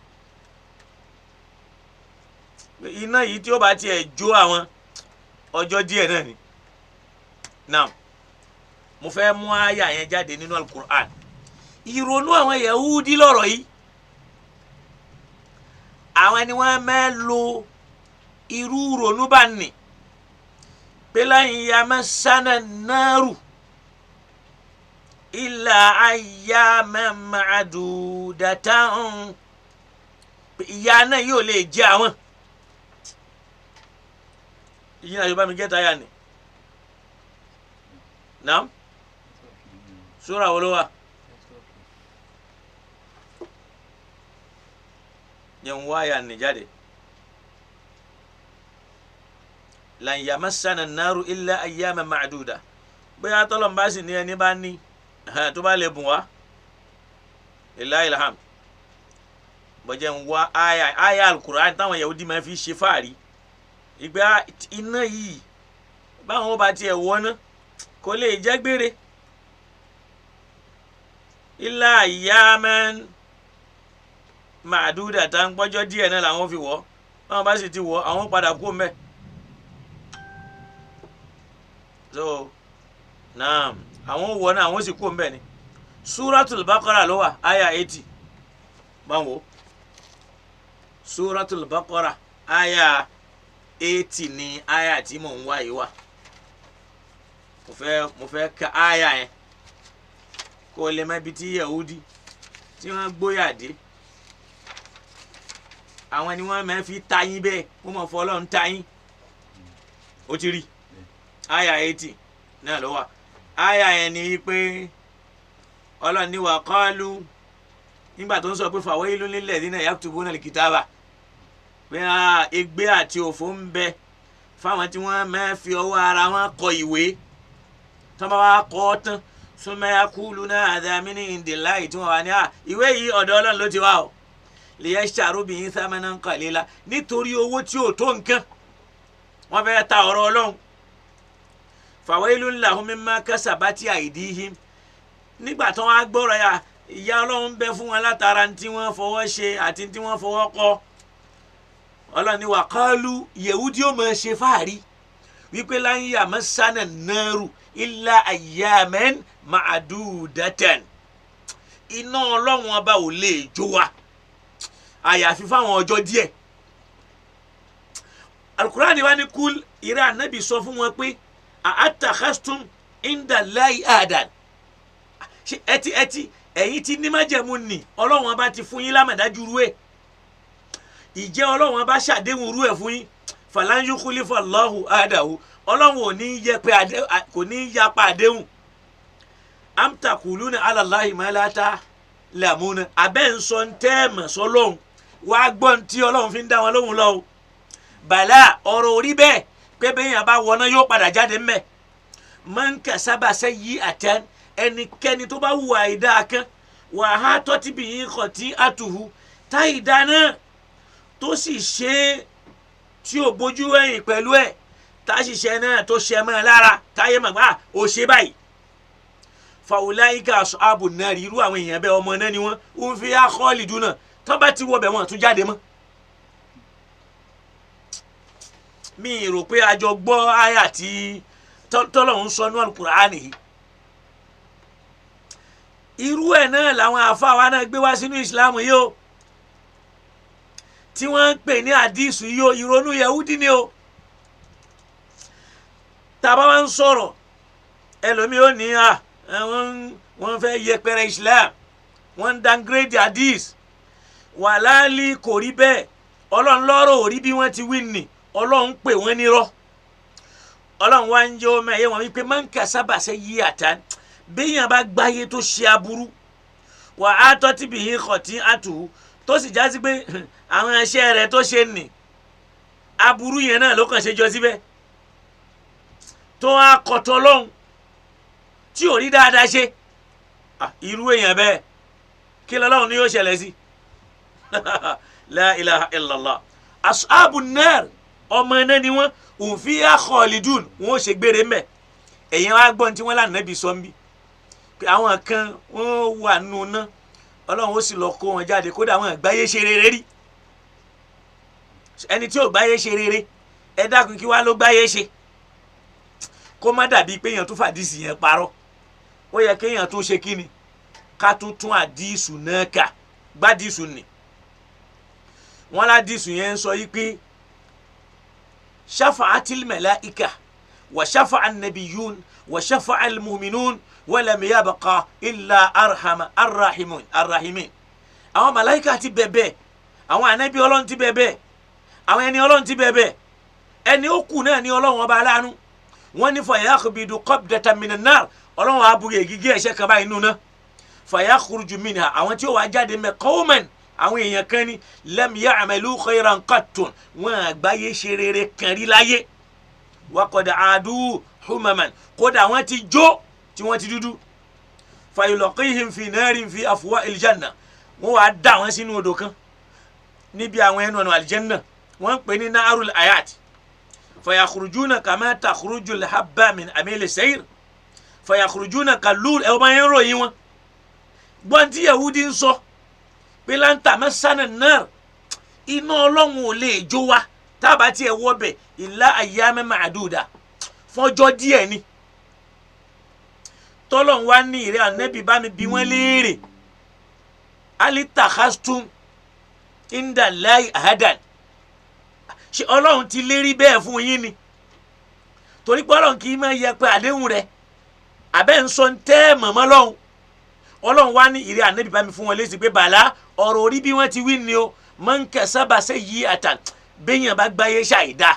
iná yìí tí ó bá tiẹ̀ jó àwọn ọjọ́ díẹ̀ náà ni now mo fẹ́ mú àyà yẹn jáde nínú Al-Qur'an ìrònú àwọn Yahudi lọ́rọ̀ yìí àwọn ni wọ́n máa lo irú ìrònú bá nì pé lan yamassana an-naru illa ayyaman ma'dudatan ìyà náà yóò lè jẹ àwọn ìyẹn náà yóò bá mi gẹ́ta yà ni naam sura wo ló wà yẹn wá yà ni jáde lan yamassana an-naru illa ayyaman ma'duda bóyá tọ́lọ́mbà sì ní ẹni bá ní tó bá lè bùn wá lillahi alhamd bọ́jẹ̀ ń wá àyà Al-Qur'an táwọn Yahudi máa fi ṣe fáàrí ìgbà iná yìí báwọn bá tiẹ̀ wọ́ná kò lè jẹ́ gbére illa ayyaman ma'duda tá ń pọ́jọ́ díẹ̀ náà làwọn fi wọ́ báwọn bá sì ti wọ́ àwọn padà kú mẹ́ so naam àwọn wọ náà àwọn sì kú mbẹ ni Suratul Baqara ló wà àyà 80 báwo Suratul Baqara àyà 80 ni àyà tí mò ń wá yìí wà mo fẹ́ ka àyà yẹn kó lè má bi tí Yahudi tí wọ́n gbóyà dé àwọn ni wọ́n máa fi ta yín bẹ́ẹ̀ wọ́n mọ̀ fọ́ Ọlọ́run ta yín ó ti rí àyà 80 náà ló wà àyà yẹn ni pé Ọlọ́run ní wa qalu nígbà tó ń sọ pé fawailun lilladhina yaktubuna al-kitaba pé ègbé àti òfò ń bẹ fáwọn tí wọ́n máa fi ọwọ́ ara wọn kọ ìwé tó bá wá kọ ọ́ tán summa yaquluna hadha min indillahi tí wọ́n wá ní ìwé yìí ọ̀dọ̀ Ọlọ́run ló ti wá o liyashtaru bihi thamanan qalila nítorí owó tí ò tó nǹkan wọ́n fẹ́ ta ọ̀rọ̀ Ọlọ́run fawailun lahum mimma kasabati aydihim nígbà tó wọ́n á gbọ́rọ̀ ya ìyà Ọlọ́run bẹ fún wọn látara tí wọ́n fọwọ́ ṣe àti tí wọ́n fọwọ́ kọ Ọlọ́run ní wàkálù yehudi ó máa ṣe fáàrí wípé lan yamassana naru illa ayyaman ma'dudatan iná Ọlọ́run ọba ò lè jó wa àyàfi fáwọn ọjọ́ díẹ̀ alukurani wa ni kul ìrẹ́ ànábì sọ fún wọn pé àtàkàstùm indallahi ahadan ẹtì ẹ̀yin ti ní májẹ̀mú ni Ọlọ́run ọba ti fún yín lámàdájú rú ẹ̀ ìjẹ́ Ọlọ́run ọba ṣàdéhùn rú ẹ̀ fún yín falan yukhlifa Allahu ahdahu Ọlọ́run ò ní kò ní yapa àdéhùn am taquluna ala Allahi ma la ta'lamuna abẹ́ ń sọ ń tẹ́ẹ̀mọ̀ sọlọ́hún wá gbọ́n tí Ọlọ́run fi ń dá wọn lóhùn lọ́wọ́ bàlá ọ̀rọ̀ orí bẹ́ẹ̀ pé bẹ́yìn àbá wọná yóò padà jáde mẹ́ man kasaba sayyi'atan ẹnikẹ́ni tó bá hùwà àìdá kan wa hatat bihi khati'atuhu táìdá náà tó sì ṣe tí ò bójú ẹ̀yìn pẹ̀lú ẹ̀ táṣìṣẹ́ náà tó ṣe mọ́ lára táyé màgbà ó ṣe báyìí fa ulaika ashabun nar irú àwọn èèyàn bẹ́ẹ̀ ọmọ náà ni wọ́n ń fi khaliduna tó bá ti wọ bẹ̀ wọ́n tún jáde mọ́. mi rò pé a jọ gbọ́ àyà tí tọ́lọ́hún sọ ní Al-Qur'ani yìí irú ẹ̀ náà làwọn àfáà wa náà gbé wá sínú ìsìlámù yìí o tí wọ́n ń pè ní àdìsù yìí o ìrònú yahudi ni o tàbá wa ń sọ̀rọ̀ ẹlòmíì ó ní wọ́n fẹ́ yẹpẹrẹ islam wọ́n ń downgrade àdìs wàláàlì kò rí bẹ́ẹ̀ Ọlọ́run lọ́rọ̀ ò rí bí wọ́n ti wí nì Ọlọ́run pè wọ́n nírọ́ Ọlọ́run wá ń jẹ́ ọmọ ẹ̀yẹ wọn wípé man kasaba sayyi'atan béèyàn bá gbáyé tó ṣe aburú wa atat bihi khati'atuhu tó sì já sí pé àwọn ẹ̀ṣẹ̀ rẹ̀ tó ṣe nì aburú yẹn náà ló kàn ṣe jọ síbẹ̀ tó wá kọ̀tọ̀ lọ́hùn tí ò rí dáadáa ṣe irú èèyàn bẹ́ẹ̀ kí lọ́lọ́run ni yóò ṣẹlẹ̀ sí la ilaha illallah ashabun nar ọmọ náà ni wọ́n òun fi khalidun wọn ò ṣe gbére mẹ́ èyàn wá gbọ́n tí wọ́n lànà bí sọ́nbí àwọn kan wọ́n wà nù ná Ọlọ́run ó sì lọ kó wọn jáde kódà àwọn àgbáyé ṣe rere rí ẹni tí ò gbáyé ṣe rere ẹ dákun kí wá ló gbáyé ṣe kó má dàbí pé èèyàn tún fàdísì yẹn parọ́ ó yẹ kéèyàn tún ṣe kíni ká tún àdísù náà kà gbádìsù nì wọ́n ládìsù yẹn ń sọ yìí pé shafa'atil malaika wa shafa'an nabiyyun wa shafa'al mu'minun wa lam yabqa illa arrahimin àwọn màláíkà ti bẹ̀bẹ̀ àwọn ànábì Ọlọ́run ti bẹ̀bẹ̀ àwọn ẹni Ọlọ́run ti bẹ̀bẹ̀ ẹni ó kù náà ni Ọlọ́run ọba aláàánú wọ́n ní fa yakhbidu qabdatan minan nar Ọlọ́run abuye gígé ẹ̀ṣẹ̀ kan báyìí nù náà fa yakhruju minha àwọn tí ó wá jáde mẹ́ qawman àwọn èèyàn kan ní lam ya'malu khayran qattun wọn àgbáyé ṣe rere kan rí láyé wa qad adu humaman kódà wọ́n ti jó tí wọ́n ti dúdú fa yulqihim fi narin fi afwa'il janna wọ́n wá dà wọ́n sínú odò kan níbi àwọn ẹnu ọ̀nà aljanna wọ́n pè ní na'arul ayat fa yakhrujuna kama takhrujul habba min amili sayr fa yakhrujuna kalul ẹ̀ ọmọ yẹn ròyìn wọn gbọ́n tí yahudi ń sọ pé láǹtà mẹ́sàn-án náà iná Ọlọ́run ò lè jó wa tábà tí ẹ wọ́ bẹ̀ illa ayyaman ma'duda fọ́jọ́ díẹ̀ ni tọ́lọ́run wá ní ìrẹ́ ànẹ́bí bá mi bí wọ́n léèrè alitakhastum indallahi ahadan ṣé Ọlọ́run ti lérí bẹ́ẹ̀ fún yín ni torí pé Ọlọ́run kì í máa yẹ pé àdéhùn rẹ̀ abẹ́ ń sọ ń tẹ́ mọ̀mọ́ lọ́hùn Ọlọ́run wá ní ìrẹ́ ànẹ́bí bá mi fún wọn lésì pé bàlá ọ̀rọ̀ orí bí wọ́n ti wí ni o man kasaba sayyi'atan béèyàn bá gbáyé ṣàìdá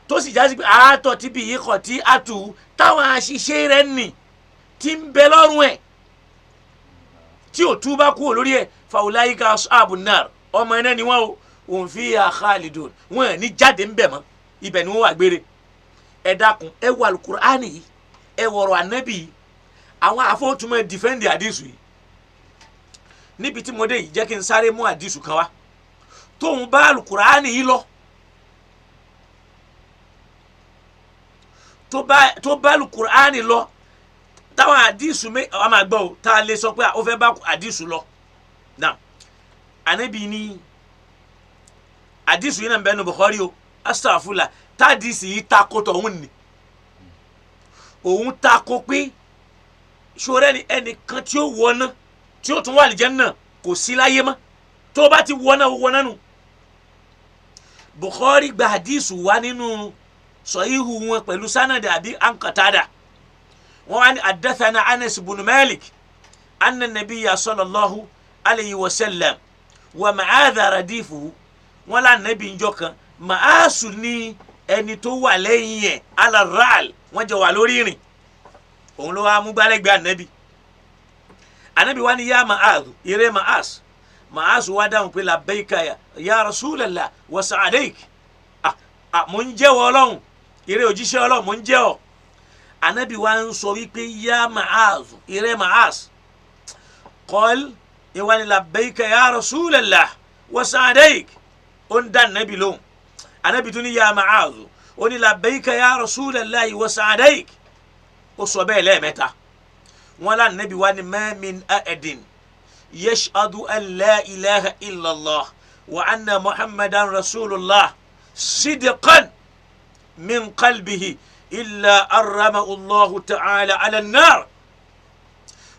tó sì jásí pé àátọ̀ tí bí yìí kọ̀ tí a tù táwọn àṣìṣe rẹ̀ nì tí ń bẹ lọ́rùn ẹ̀ tí ò túbá kúrò lórí ẹ̀ faulaika ashabun nar ọmọ iná ni wọ́n o hum fiha khalidun wọ́n ní jáde ń bẹ̀ mọ́ ibẹ̀ ni wọ́n wà gbére. ẹ dákun ẹ wọ alukur'ani yìí ẹ wọ̀rọ̀ ànábì yìí àwọn afọ́túnmọ̀ dìfẹ́ǹdì àdìsù yìí níbi tí mo dé yìí jẹ́ kí n sáré mú àdìsù kan wá tóun bá alukur'ani yìí lọ tó bá alukur'ani lọ táwọn àdìsù àwọn máa gbọ́ o tá a lè sọ pé ó fẹ́ bá àdìsù lọ náà ànábì ní àdìsù yìí náà ń bẹ nínú Bukhari o astaghfirullah tádìsì yìí takò tọ̀hún ni òun takò pé ṣòro ẹnìkan tí ó wọná tí ó tún wà àlìjánnà kò sí láyé mọ́ tó bá ti wọná nù. Bukhari gba àdìsù wá nínú sọ̀híhù wọn pẹ̀lú sanadi àbí ankatada wọn wá ní haddathana Anas ibn Malik anna nabiyya sallallahu alayhi wa sallam wa ma'adha radifuhu wọn lá nàbí njọ kan ma'asu ní ẹni tó wà lẹ́yìn ẹ̀ alaral wọ́n jọ wà lórí ìrìn òun ló wá mú gbálẹ́gbẹ́ ànábì wá ní yá ma'azu ìrẹ́ ma'asu wá dáhùn pé labbaika ya rasulallah wa sa'adaik mò ń jẹ́wọ́ ọlọ́run ìrẹ́ òjíṣẹ́ ọlọ́run mò ń jẹ́ ọ ànábì wá ń sọ wípé yá ma'azu ìrẹ́ ma'az qal ìwà ní labbaika ya rasulallah wa sa'adaik ó ń dá ànábì lóhùn ànábì tún ní yá ma'azu ó ní labbaika ya rasulallah wa sa'adaik ó sọ bẹ́ẹ̀ lẹ́ẹ̀mẹ́ta wọn lá ànábì wá ní ma min ahadin yashhadu an la ilaha illallah wa anna muhammadan rasulullah sidqan min qalbihi illa arramahu Allahu ta'ala ala an-nar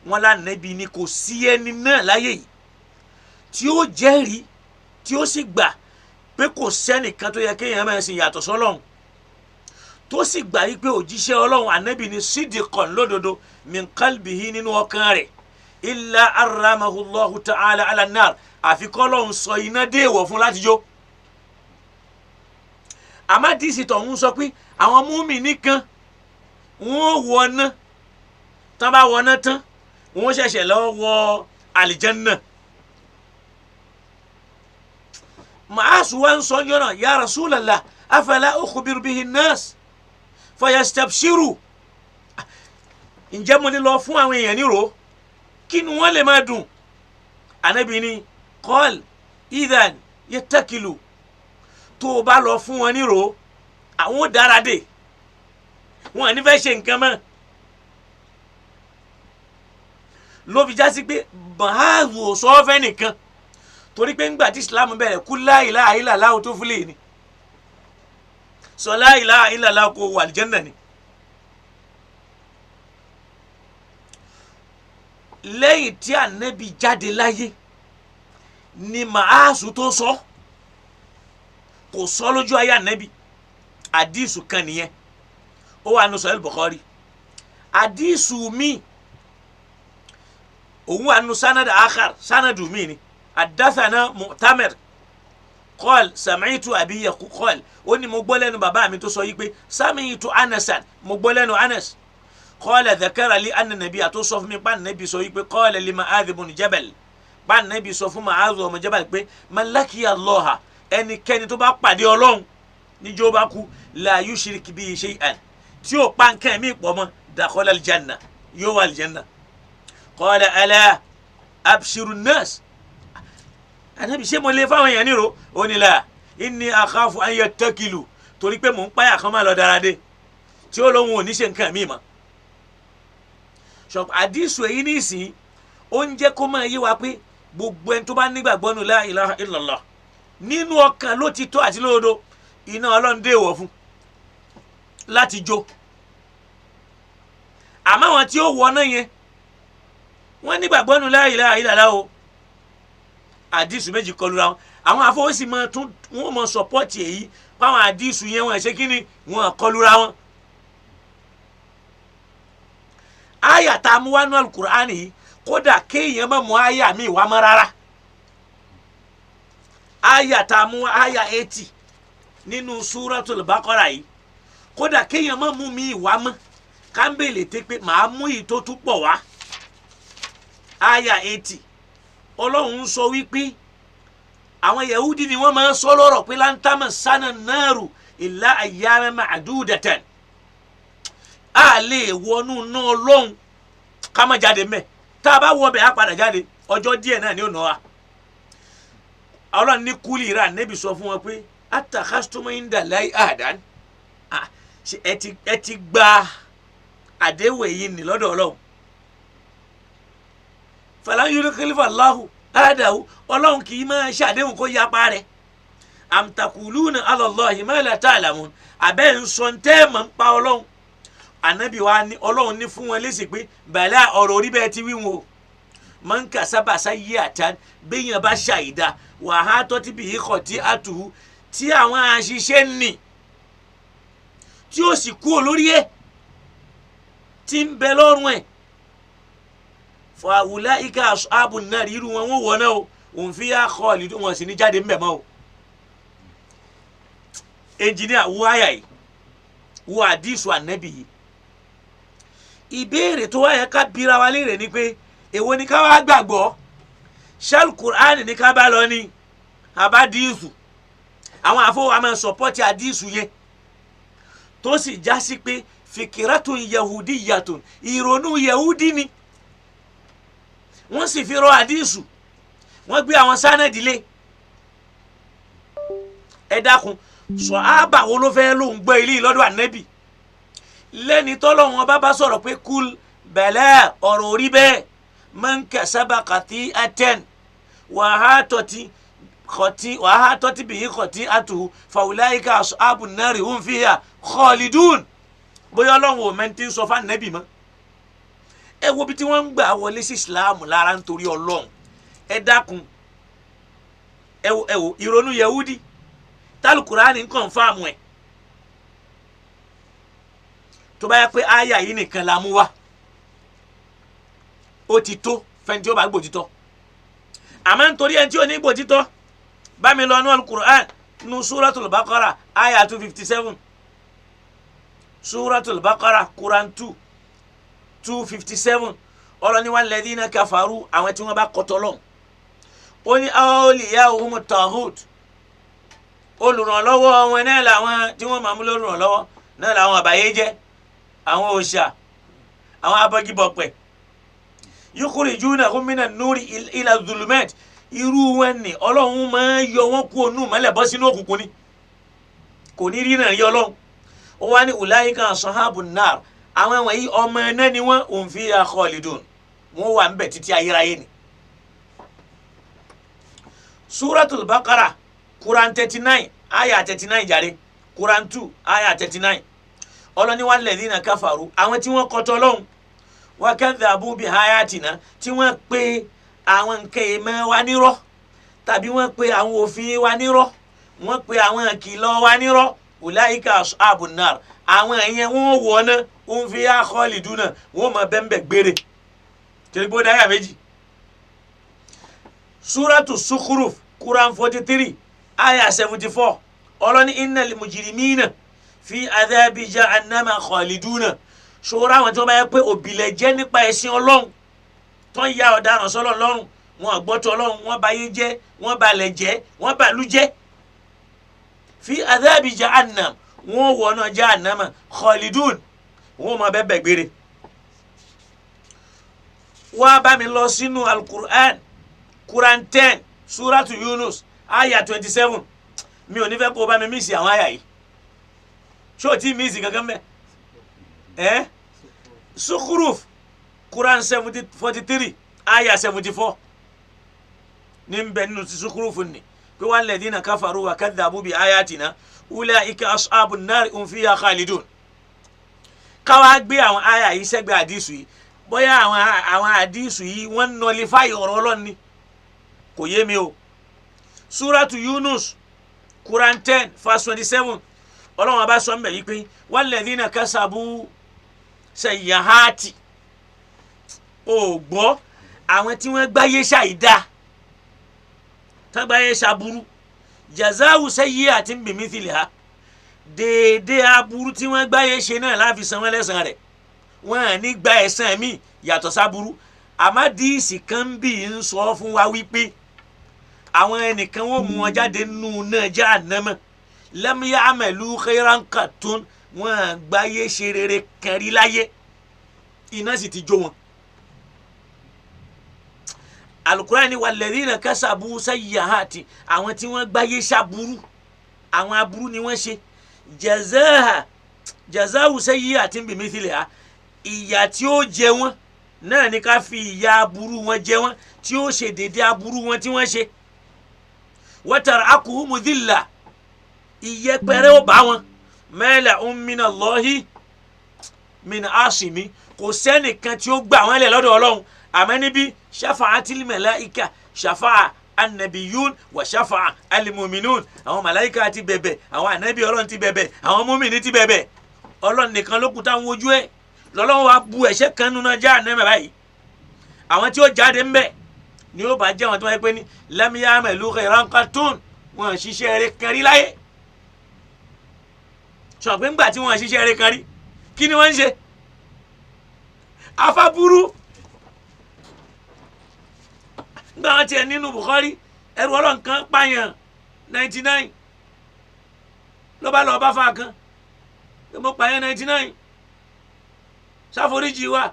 wọn lá ànábì ní kò sí ẹni náà láyé yìí tí ó jẹ́rìí tí ó sì gbà pé kò sẹ́nìkan tó yẹ kéèyàn máa sìn yàtọ̀ sọ́lọ́run tó sì gbà yí pé òjíṣẹ́ ọlọ́run ànábì ní sídìkọ̀n lódodo min qalbihi nínú ọkàn rẹ̀ illa arramahu Allahu ta'ala ala an-nar àfi kọ́lọ́run sọ iná déèwọ̀ fún láti jó. àmádìsí tọ̀hún sọ pé àwọn mùmínì kan wọ́n wọná tán bá wọná tán wọ́n ṣẹ̀ṣẹ̀ lọ wọ àlìjánnà. Ma'asu wa ń sọ yọ̀nà ya rasulallah afala ukhbiru bihi an-nas fayastabshiru ǹjẹ́ mo lè lọ fún àwọn èèyàn nírò kí ni wọ́n lè máa dùn. ànábì ní qal idhan yattakilu tó o bá lọ fún wọn nírò àwọn dára dé wọn ní fẹ́ ṣe nǹkan mọ́ ló fi já sí pé Ma'azu ò sọ fẹ́ nìkan torí pé ńgbà tí Islam bẹ̀rẹ̀ kú la ilaha illallah tó fúlẹ̀ ni sọ la ilaha illallah kó wà àlìjánnà ni. lẹ́yìn tí ànábì jáde láyé ni Ma'azu tó sọ kò sọ lójú ayé ànábì àdìsù kan nìyẹn ó wà nù Sahih Bukhari àdìsù mi òun wà nù sanad akhar sanadu mi ni haddathana Mu'tamir qal sami'tu abi yaqul ó ní mo gbọ́ lẹ́nu bàbá mi tó sọ yìí pé sami'tu Anasan mo gbọ́ lẹ́nu Anas qala dhakara li anna nabiyya tó sọ fún mi pa nàbí sọ yìí pé qala li Ma'adh ibn Jabal pa nàbí sọ fún Ma'adh ọmọ Jabal pé man laqiya Allaha ẹnikẹ́ni tó bá pàdé Ọlọ́run níjọ́ bá kú la yushrik bihi shay'an tí ó pa nǹkan mi pọ̀ mọ́ dakhala al-janna yóò wà al-janna. qala ala abshiru an-nas ànábì ṣé mo lè fáwọn èèyàn nírò ó ní la inni akhafu an yattakilu torí pé mò ń páyà kan máa lọ dára dé tí ó lóun ò ní ṣe nǹkan mi mọ́. ṣọ̀pọ̀ àdìsù èyí ní ìsìn ó ń jẹ́ kó máa yé wa pé gbogbo ẹni tó bá nígbàgbọ́ nù la ilaha illallah nínú ọkàn ló ti tọ́ àti lódodo iná Ọlọ́run déèwọ̀ fún láti jó. àmọ́ àwọn tí ó wọ náà yẹn wọ́n nígbàgbọ́ nù la ilaha illallah o àdìsù méjì kọlura wọn àwọn afọwọ́sì máa tún wọ́n máa sọpọ́tì èyí fáwọn àdìsù yẹn wọ́n ṣe kí ni wọ́n kọlura wọn. àyà tá a mú wá nù Al-Qur'ani yìí kódà kéèyàn má mú àyà mi wá mọ́ rárá. àyà tá a mú àyà 80 nínú Suratul Baqara yìí kódà kéèyàn má mú mi wá mọ́ kámbélé tẹ́ pé màá mú yìí tó tún pọ̀ wá aya 80 ọlọ́run sọ wípé àwọn yahudi ni wọ́n máa ń sọ lọ́rọ̀ pé láńtàmà sánà náàrù ìlà àyàmẹ́ màdúdàtàn a lè wọnú náà lọ́hùn ká má jáde mẹ́ tá a bá wọ bẹ̀ á padà jáde ọjọ́ díẹ̀ náà ni ó nà wá ọlọ́run ní kúlì rà nẹ́bí sọ fún wọn pé àtàkàsítọ́mọ́ yín dà láì àdán ẹ ti gba àdéhùn èyí ní lọ́dọ̀ ọlọ́run falan yukhlifa Allahu ahdahu ọlọ́run kì í máa ṣàdéhùn kó yapa rẹ̀ am taquluna ala Allahi ma la ta'lamun abẹ́ ń sọ tẹ́ mọ̀ ń pa ọlọ́run ànábì wa ní ọlọ́run ní fún wọn lésì pé bàlá ọ̀rọ̀ orí bẹ́ẹ̀ ti wí wọn o man kasaba sayyi'atan béèyàn bá ṣàìdá wa hatat bihi khati'atuhu tí àwọn àṣìṣe nì tí ó sì kú olórí ẹ̀ tí ń bẹ lọ́rùn ẹ̀ fa ulaika ashabun nar irú wọn wọ́n wọ̀ náà o òun fi yá khalidun wọn sì ní jáde ń bẹ̀ mọ́ o ẹnjìníà wo àyà yìí wo àdìsù ànábì yìí ìbéèrè tó wáyé ká bira wa léèrè ni pé èwo ni ká wá gbàgbọ́ ṣal Qur'an ní ká bá lọ ní àbádìsù àwọn àfọwọ́ máa sọpọ́tì àdìsù yẹn tó sì já sí pé fikiratun yahudiyatun ìrònú yahudi ni wọ́n sì fi rọ àdìsù wọ́n gbé àwọn sánàdìlé ẹ dákun sọ̀hábà wo ló fẹ́ lóun gbọ́ ilé lọ́dọ̀ ànábì lẹ́ni tọ́lọ́wọ́n bá sọ̀rọ̀ pé kúl bẹ̀lẹ́ ọ̀rọ̀ orí bẹ́ẹ̀ man kasaba khati'atan wàhátọ́tì bihi khati'atuhu fa ulaika ashabun nari hum fiha khalidun bóyá ọlọ́run ò mẹ́ntì ń sọ fún ànábì mọ́ ẹ wo bí tí wọ́n ń gbà wọlé sí islam lára nítorí ọlọ́run ẹ dákun ẹ wo ìrònú yahudi tálùkùránì ń kọ̀nfàmù ẹ̀ tó bá yẹ pé àyà yìí nìkan la mú wá ó ti tó fẹ́ni tí ó bá gbòtítọ́ àmọ́ nítorí ẹni tí ò ní gbòtítọ́ bá mi lọ ní alukur'an nu suratul baqara àyà 257 suratul baqara quran 257 ọlọ́ni walladhina kafaru àwọn tí wọ́n bá kọ́tọ́ lọ́hùn ó ní awliya'uhum taghut olùrànlọ́wọ́ wọn náà làwọn tí wọ́n máa mú lórùrànlọ́wọ́ náà làwọn àbáyéjẹ́ àwọn òòṣà àwọn abọ́gibọ̀pẹ̀ yukhrijunahum minan nuri ila dhulumat irú wọn ni ọlọ́run máa yọ wọn kú ònú mọ́lẹ̀ bọ́ sínú òkùnkùn ni kò ní rí náà rí ọlọ́run ó wá ní ulaika ashabun nar àwọn wọ̀nyí ọmọ náà ni wọ́n hum fiha khalidun wọ́n wà ń bẹ̀ títí ayérayé ni. Suratul Baqara Quran 39 aya 39 jàre Quran 2 aya 39 ọlọ́ni walladhina kafaru àwọn tí wọ́n kọtọ́ lọ́hùn wa kadhabu bi ayatina tí wọ́n pe àwọn nǹkan ìmọ̀ wa nírọ́ tàbí wọ́n pe àwọn òfin wa nírọ́ wọ́n pe àwọn ìkìlọ̀ wa nírọ́ ulaika ashabun nar àwọn ẹ̀yẹn wọ́n wọ̀ ná hum fiha khaliduna wọ́n mọ bẹ́ńbẹ́ gbére tẹ̀lé bó dáyà méjì. Suratu Sukhruf Quran 43 aya 74 ọlọ́ni innal mujrimina fi adhabi jahannama khaliduna ṣòro àwọn tí wọ́n bá yẹ pé òbílẹ̀ jẹ́ nípa ẹ̀sìn ọlọ́run tó ń ya ọ̀daràn sọ́lọ́ lọ́rùn wọn àgbọ́tọ̀ ọlọ́run wọ́n bá yé jẹ́ wọ́n bá lẹ̀ jẹ́ wọ́n bá lú jẹ́ fi adhabi jahannam wọ́n wọ̀ náà jahannama khalidun wọ́n mọ bẹ́ẹ̀ bẹ́ẹ̀ gbére. wọ́n bá mi lọ sínú alukur'an Quran 10 suratu Yunus aya 27 mi ò ní fẹ́ kó o bá mi mísì àwọn àyà yìí ṣé o ti mísì kankan mẹ́ Sukhruf Quran 43 aya 74 ní bẹ nínú ti Sukhruf ni pé walladhina kafaru wa kadhabu bi ayatina ulaika ashabun nar hum fiha khalidun. káwá gbé àwọn àyà yìí sẹ́gbẹ̀ẹ́ àdìsù yìí bóyá àwọn àdìsù yìí wọ́n nọlifáì ọ̀rọ̀ Ọlọ́run ni kò yé mi o. Suratu Yunus Quran 10 verse 27 Ọlọ́run bá sọ mbẹ̀ yìí pé walladhina kasabu sayyahati ò gbọ́ àwọn tí wọ́n gbáyé ṣàìdá tán gbáyé ṣàbúrú jazawu sayyi'atin bimithliha déédéé aburú tí wọ́n gbáyé ṣe náà láfi san wọ́n lẹ́san rẹ̀ wọ́n á ní gba ẹ̀san mi yàtọ̀ sábúrú àmádìísì kan bí ń sọ fún wa wípé àwọn ẹnìkan wọ́n mú wọn jáde nínú náà jahannama lam ya'malu khayran qattun wọn gbáyé ṣe rere kan rí láyé iná sì ti jó wọn. Al-Qur'an ni walladhina kasabu sayyahati àwọn tí wọ́n gbáyé ṣàbúrú àwọn aburú ni wọ́n ṣe jazahu sayyi'atin bimithliha ìyà tí ó jẹ wọ́n náà ni ká fi ìyà aburú wọn jẹ wọ́n tí ó ṣe dédé aburú wọn tí wọ́n ṣe wa tar'akuhumu dhillah ìyẹpẹrẹ ó bá wọn mala'un minallahi min asimi kò sẹ́nìkan tí ó gbà wọ́n lẹ̀ lọ́dọ̀ Ọlọ́run àmọ́ níbi shafa'atil malaika shafa'a annabiyun wa shafa'a alimuminun àwọn màláíkà ti bẹ̀bẹ̀ àwọn ànábì Ọlọ́run ti bẹ̀bẹ̀ àwọn mùmínì ti bẹ̀bẹ̀ Ọlọ́run nìkan ló kù táwọn ojú ẹ̀ lọ́lọ́run wa bu ẹ̀ṣẹ̀ kan nínú Jahannama báyìí àwọn tí ó jáde ń bẹ̀ ni ó bá jẹ́ àwọn tó wáyé pé ní lam ya'malu khayran qattun wọn ṣiṣẹ́ eré kan rí láyé sọ pé ńgbà tí wọn ṣiṣẹ́ eré kan rí kí ni wọ́n ń ṣe afábúrú ńgbà wọn tiẹ̀ nínú Bukhari ẹrù Ọlọ́run kan pààyàn 99 ló bá lọ bá fa kan mo pààyàn 99 sáforíjì wa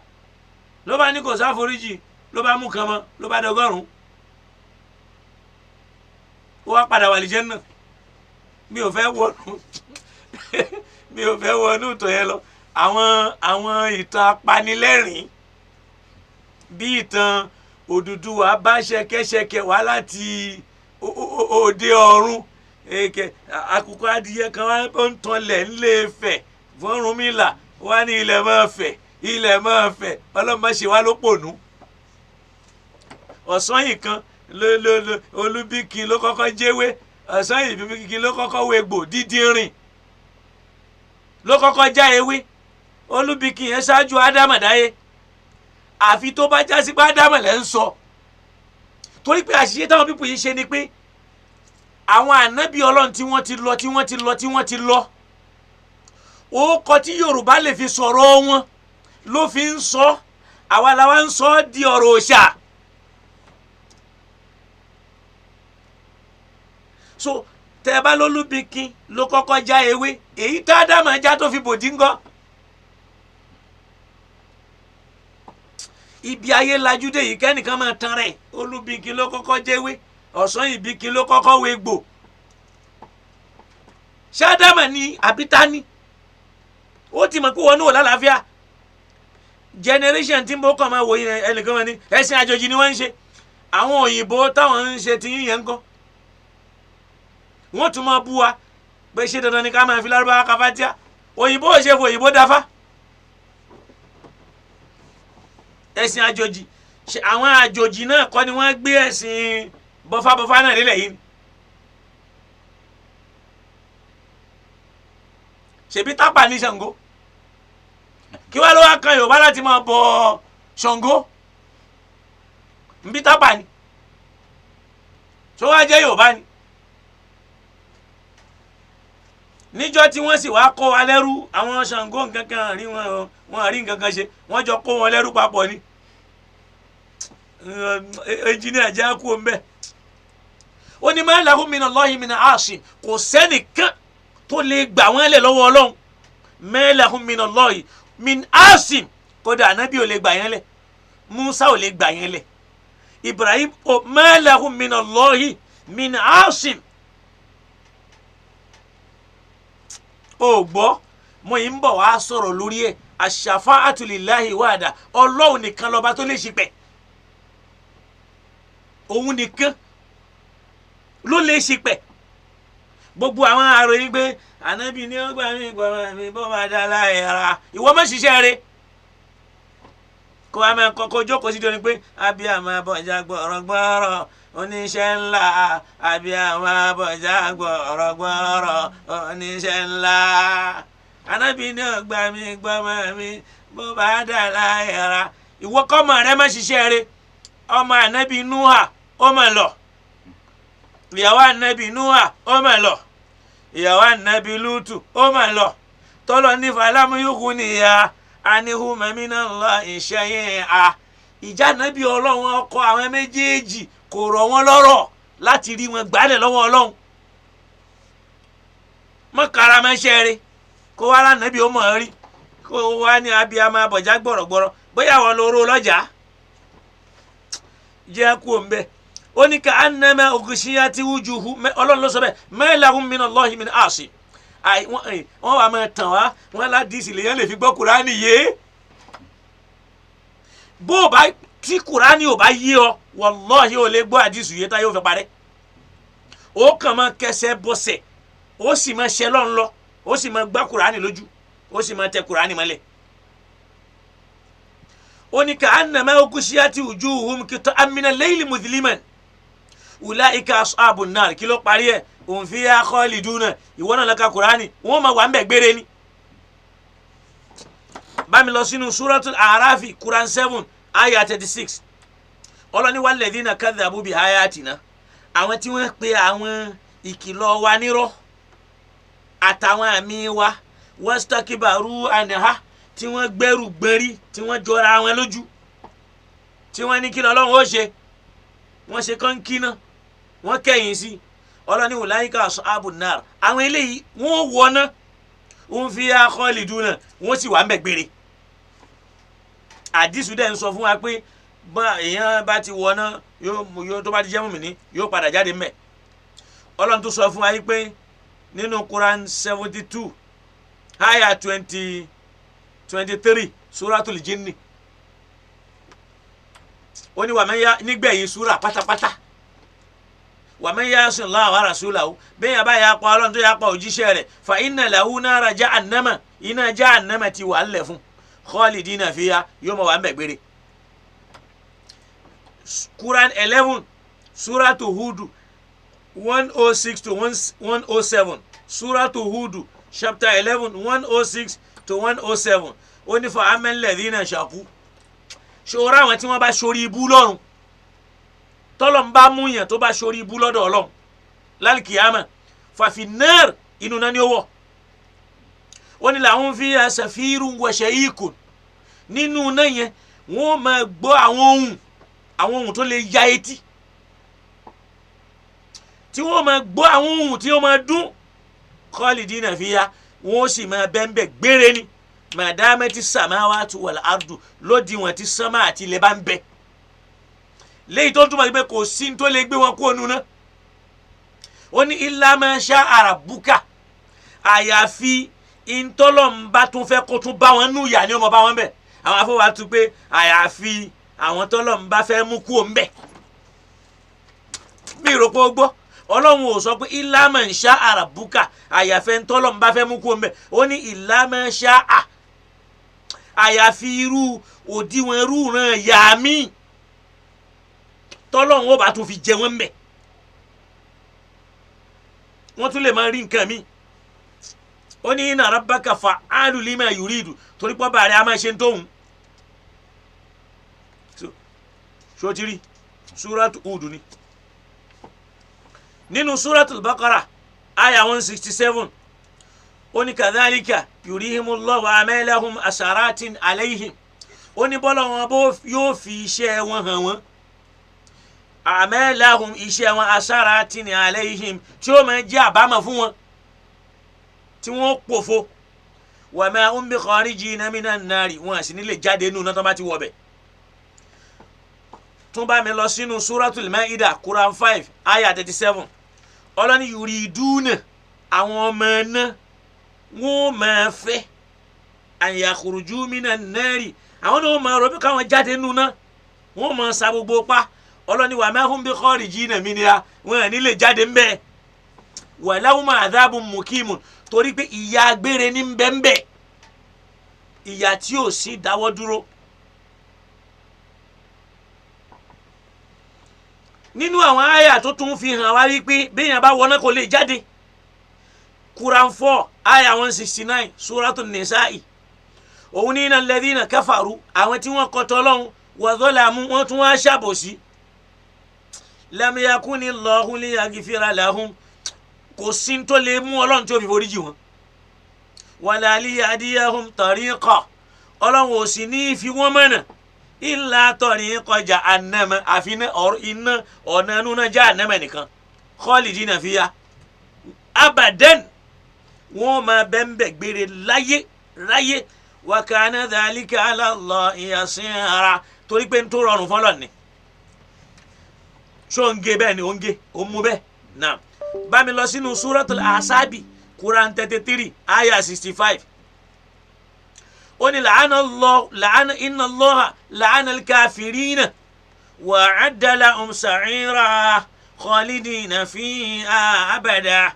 ló bá ní kò sáforíjì ló bá mú kan mọ́ ló bá dọgọ́rùn ó wá padà wà lìjẹ́ náà mi ò fẹ́ wọnú tó yẹn lọ àwọn ìtàn apanilẹ́rìn bí ìtàn Odùduwà bá ṣẹ̀kẹ̀ṣẹ̀kẹ̀ wá láti òde ọ̀run àkùkọ adìyẹ kan wá ń tanlẹ̀ ńlẹ̀ Ifẹ̀ fún Ọ̀rúnmìlà wá ní ilẹ̀ máa fẹ̀ ọlọ́mọ ṣe wá ló pònú ọ̀sán yìí kan Olúbíkin ló kọ́kọ́ jẹ́wé ọ̀sán yìí Bíkin ló kọ́kọ́ wégbò dídínrín ló kọ́kọ́ já ewé Olúbíkin yẹn ṣáájú Ádámù dáyé àfi tó bá já sí pé Ádámù lẹ́ ń sọ torí pé àṣìṣe táwọn pípò yìí ṣe ni pé àwọn ànábì Ọlọ́run tí wọ́n ti lọ ó kọ tí Yorùbá lè fi sọ̀rọ̀ wọn ló fi ń sọ àwa làwa ń sọ di ọ̀rọ̀ òòṣà so tẹ́ bá lólúbíkin ló kọ́kọ́ já ewé èyí tá Ádámù já tó fi bòdì ńgọ́ ibi ayé lajú dé yìí kẹ́nìkan máa tan rẹ̀ Olúbíkin ló kọ́kọ́ jẹ́wé ọ̀sán ìbíkin ló kọ́kọ́ wégbò ṣé Ádámù ni àbí ta ni ó ti mọ̀ pé wọn ní wò lálàáfíà generation tí mo kàn máa wò yẹn ẹnìkan wọn ni ẹ̀sìn àjòjì ni wọ́n ń ṣe àwọn òyìnbó táwọn ń ṣe ti yín yẹn ń kọ́ wọ́n tún máa bú wa pé ṣé dandan ni ká máa fi Lárúbáwá ka Fátíà òyìnbó ò ṣe fò òyìnbó dáfá ẹ̀sìn àjòjì àwọn àjòjì náà kọ́ ni wọ́n gbé ẹ̀sìn bọ́fábọ́fá náà nílẹ̀ yìí ṣèbí tápà ní Ṣàngó kí wá ló wá kan Yorùbá láti máa bọ Ṣàngó nbí tápà ni tó wá jẹ́ Yorùbá ni níjọ́ tí wọ́n sì wá kó wa lẹ́rú àwọn Ṣàngó nǹkan kan rí wọn rí nǹkan kan ṣe wọ́n jọ kó wọn lẹ́rú papọ̀ ni ẹnjìnìà jẹ́ kú ọmọ bẹ́ẹ̀ ó ní ma lahum minallahi min asim kò sẹ́nìkan tó lè gbà wọ́n lẹ̀ lọ́wọ́ Ọlọ́run ma lahum minallahi min asim kódà ànábì ò lè gbà yẹn lẹ̀ Musa ò lè gbà yẹn lẹ̀ Ibrahim ma lahum minallahi min asim ó gbọ́ mo yìí ń bọ̀ wá sọ̀rọ̀ lórí ẹ̀ ash-shafa'atu lillahi wahda Ọlọ́run nìkan lọ́ba tó lè ṣìpẹ̀ òun nìkan ló lè ṣìpẹ̀ gbogbo àwọn àròyìn pé ànábì ní ọgbà mi bó máa dá láì ara ìwọ má ṣiṣẹ́ rẹ̀ kó a máa kọ́kọ́ jókòó sí dóni pé abiyamọ abọ́jà gbọ̀rọ̀gbọ̀rọ̀ oníṣẹ́ ńlá abiyamọ abọ́jà gbọ̀rọ̀gbọ̀rọ̀ oníṣẹ́ ńlá ànábì ní ọgbà mi gbọ́mọ mi bó bá dá láì ara ìwọ kọ́mọ rẹ má ṣiṣẹ́ rẹ̀ ọmọ ànábì Núhà ó mà lọ ìyàwó ànábì Núhà ó mà lọ ìyàwó ànábì Lútù ó mà lọ tọ́lọ ní falam yughniya anhuma minallahi shay'a ìjà nàbí ọlọ́run ọkọ àwọn méjèèjì kò rọ̀ wọ́n lọ́rọ̀ láti rí wọn gbálẹ̀ lọ́wọ́ ọlọ́run mọ́ karamẹ́sẹ́ rẹ̀ kó wá lánàbí ó mọ̀ ọ́ rí kó wá ní abiyamọ abọ̀já gbọ̀rọ̀gbọ̀rọ̀ bóyá wọn lóró lọ́jà jẹ́ kú òun bẹ́ẹ̀ ó ní ká annama ughshiyati wujuhu ọlọ́run ló sọ bẹ́ẹ̀ ma lahum minallahi min asim wọ́n wà máa tàn wá wọ́n ládìsí lèyàn lè fi gbọ́ kúránì yé bó o bá tí kúránì ò bá yé ọ wallahi ò lè gbọ́ àdìsí yé tá yóò fẹ́ parẹ́ ó kàn máa kẹsẹ̀ bọ́sẹ̀ ó sì máa ṣẹ lọ́n lọ ó sì máa gbá kúránì lójú ó sì máa tẹ kúránì mọ́lẹ̀ ó ní ká annama ughshiyati wujuhum qita'an mina al-layli mudhliman ulaika ashabun nar kí ló parí ẹ̀ hum fiha khaliduna ìwọ náà lọ́ka kúránì wọ́n máa wà ń bẹ̀ gbére ni. bá mi lọ sínú suratul arafi quran 7 ayah 36 ọlọ́ni walladhina kadhabu bi ayatina àwọn tí wọ́n pe àwọn ìkìlọ̀ wa nírọ́ àtàwọn àmì wa wastakibaru anha tí wọ́n gbẹ́rù gbẹ́rí tí wọ́n jọra wọn lójú tí wọ́n ní kí lọ́lọ́run ó ṣe wọ́n ṣe kọ́ńkí náà wọ́n kẹ́yìn sí ọlọ́ni ulaika ashabun nar àwọn eléyìí wọ́n wọná wọ́n fiha khaliduna wọ́n sì wà ń bẹ̀ gbére. àdìsú dẹ̀ ń sọ fún wa pé èèyàn bá ti wọná yóò tó bá ti jẹ́ mùmínì yóò padà jáde mẹ́. ọlọ́run tó sọ fún wa yìí pé nínú Quran 72 aya 23 suratul jinni ó ní wàmẹ́yà nígbẹ̀yìn sura pátápátá wàmẹ́ yasin Allah wa rasulahu bẹ́ẹ̀ yà bá yà pa ọlọ́run tó yà pa òjíṣẹ́ rẹ̀ fa inna lahu nara jahannama iná jahannama ti wà ńlẹ̀ fún khalidina fiha yóò mọ̀ wà ń bẹ̀ gbére. Quran 11 suratu Hudu 106 to 107 suratu Hudu chapter 11 106 to 107 ó ní fa amal ladhina shaqu ṣòro àwọn tí wọ́n bá ṣorí ibú lọ́run tọ́lọ̀ ń bá mú yàn tó bá ṣorí ibú lọ́dọ̀ ọlọ́run lálùkìyàmà fàfi náà inú náà ni ó wọ̀ ó ní làwọn fi safirun wa shayikun nínú náà yẹn wọ́n máa gbọ́ àwọn ohun tó lè ya etí tí wọ́n máa gbọ́ àwọn ohun tí wọ́n máa dún khalidina fiha wọ́n sì máa bẹ́ńbẹ́ gbére ni madamati samawati wal ardu lódì wọn ti sánmà àti ilẹ̀ bá ń bẹ léyìí tó túmọ̀ sí pé kò sí tó lè gbé wọn kó nu náà ó ní illa ma sha'a rabbuka àyàfi ìtọ́lọ́mùbá tún fẹ́ kó tún bá wọn nù yà ni ó mọ̀ bá wọn bẹ̀ àwọn afọwà tún pé àyàfi àwọn tọ́lọ́mùbá fẹ́ mú kú òun bẹ̀ bí ìròpọ̀ ó gbọ́ ọlọ́run ò sọ pé illa ma sha'a rabbuka àyàfẹ́ ìtọ́lọ́mùbá fẹ́ mú kú òun bẹ̀ ó ní illa ma sha'a àyàfi irú òdiwọ̀n irú ràn yà mí tọ́lọ́run ó bá tún fi jẹ wọ́n mẹ́ wọ́n tún lè máa rí nǹkan mi ó ní inna rabbaka fa'alu lima yuridu torí pọ́ bàárẹ̀ a máa ṣe ń tóhun sotiri suratu Hud ni nínú suratul Baqara aya 167 ó ní kadhalika yurihimullahu amalahum asaratin alayhim ó ní bọ́lá wọn bó yóò fi iṣẹ́ wọn hàn wọ́n amalahum iṣẹ́ wọn asaratin alayhim tí ó máa jẹ́ àbámọ̀ fún wọn tí wọ́n pòfo wa ma hum bi kharijina minan nari wọn sì ní lè jáde nínú náà tó bá ti wọ̀ bẹ̀. tún bá mi lọ sínú suratul Maida Quran 5 ayah 37 ọlọ́ni yuriduna àwọn ọmọ náà wọ́n máa fẹ́ an yakhruju minan nari àwọn náà wọ́n máa rọ̀ bí káwọn jáde nínú náà wọ́n máa sa gbogbo pa ọlọ́ni wa ma hum bi kharijina minha wọn ní lè jáde ńbẹ̀ wa lahum adhabun mukimun torí pé ìyà agbére ní bẹ́ńbẹ́ ìyà tí ò sí dáwọ́ dúró. nínú àwọn àyà tó tún fi hàn wá wípé béèyàn bá wọná kò lè jáde Quran 4 àyà 169 suratul Nisa'i òun ní innal ladhina kafaru àwọn tí wọ́n kọtọ Ọlọ́run wa zalamu wọ́n tún wá ṣàbòsí lam yakunillahu liyaghfira lahum kò sí tó lè mú Ọlọ́run tí ó fi foríjì wọn wala liyahdiyahum tariqa Ọlọ́run ò sì ní fi wọ́n mọ̀nà illa tariqa jahannama àfi iná ọ̀nà inú náà jahannama nìkan khalidina fiha abadan wọ́n máa bẹ́ńbẹ̀ gbére láyé wa kana dhalika ala Allahi yasira torí pé n tó rọrùn fọlọ́ ni ṣó ń gé bẹ́ẹ̀ ni ó ń gé ó mú bẹ́ẹ̀ náà bá mi lọ sínú suratul Ahsabi Quran 33 ayah 65 ó ní inna Allaha la'ana al-kafirina wa a'adda lahum sa'ira khalidina fiha abada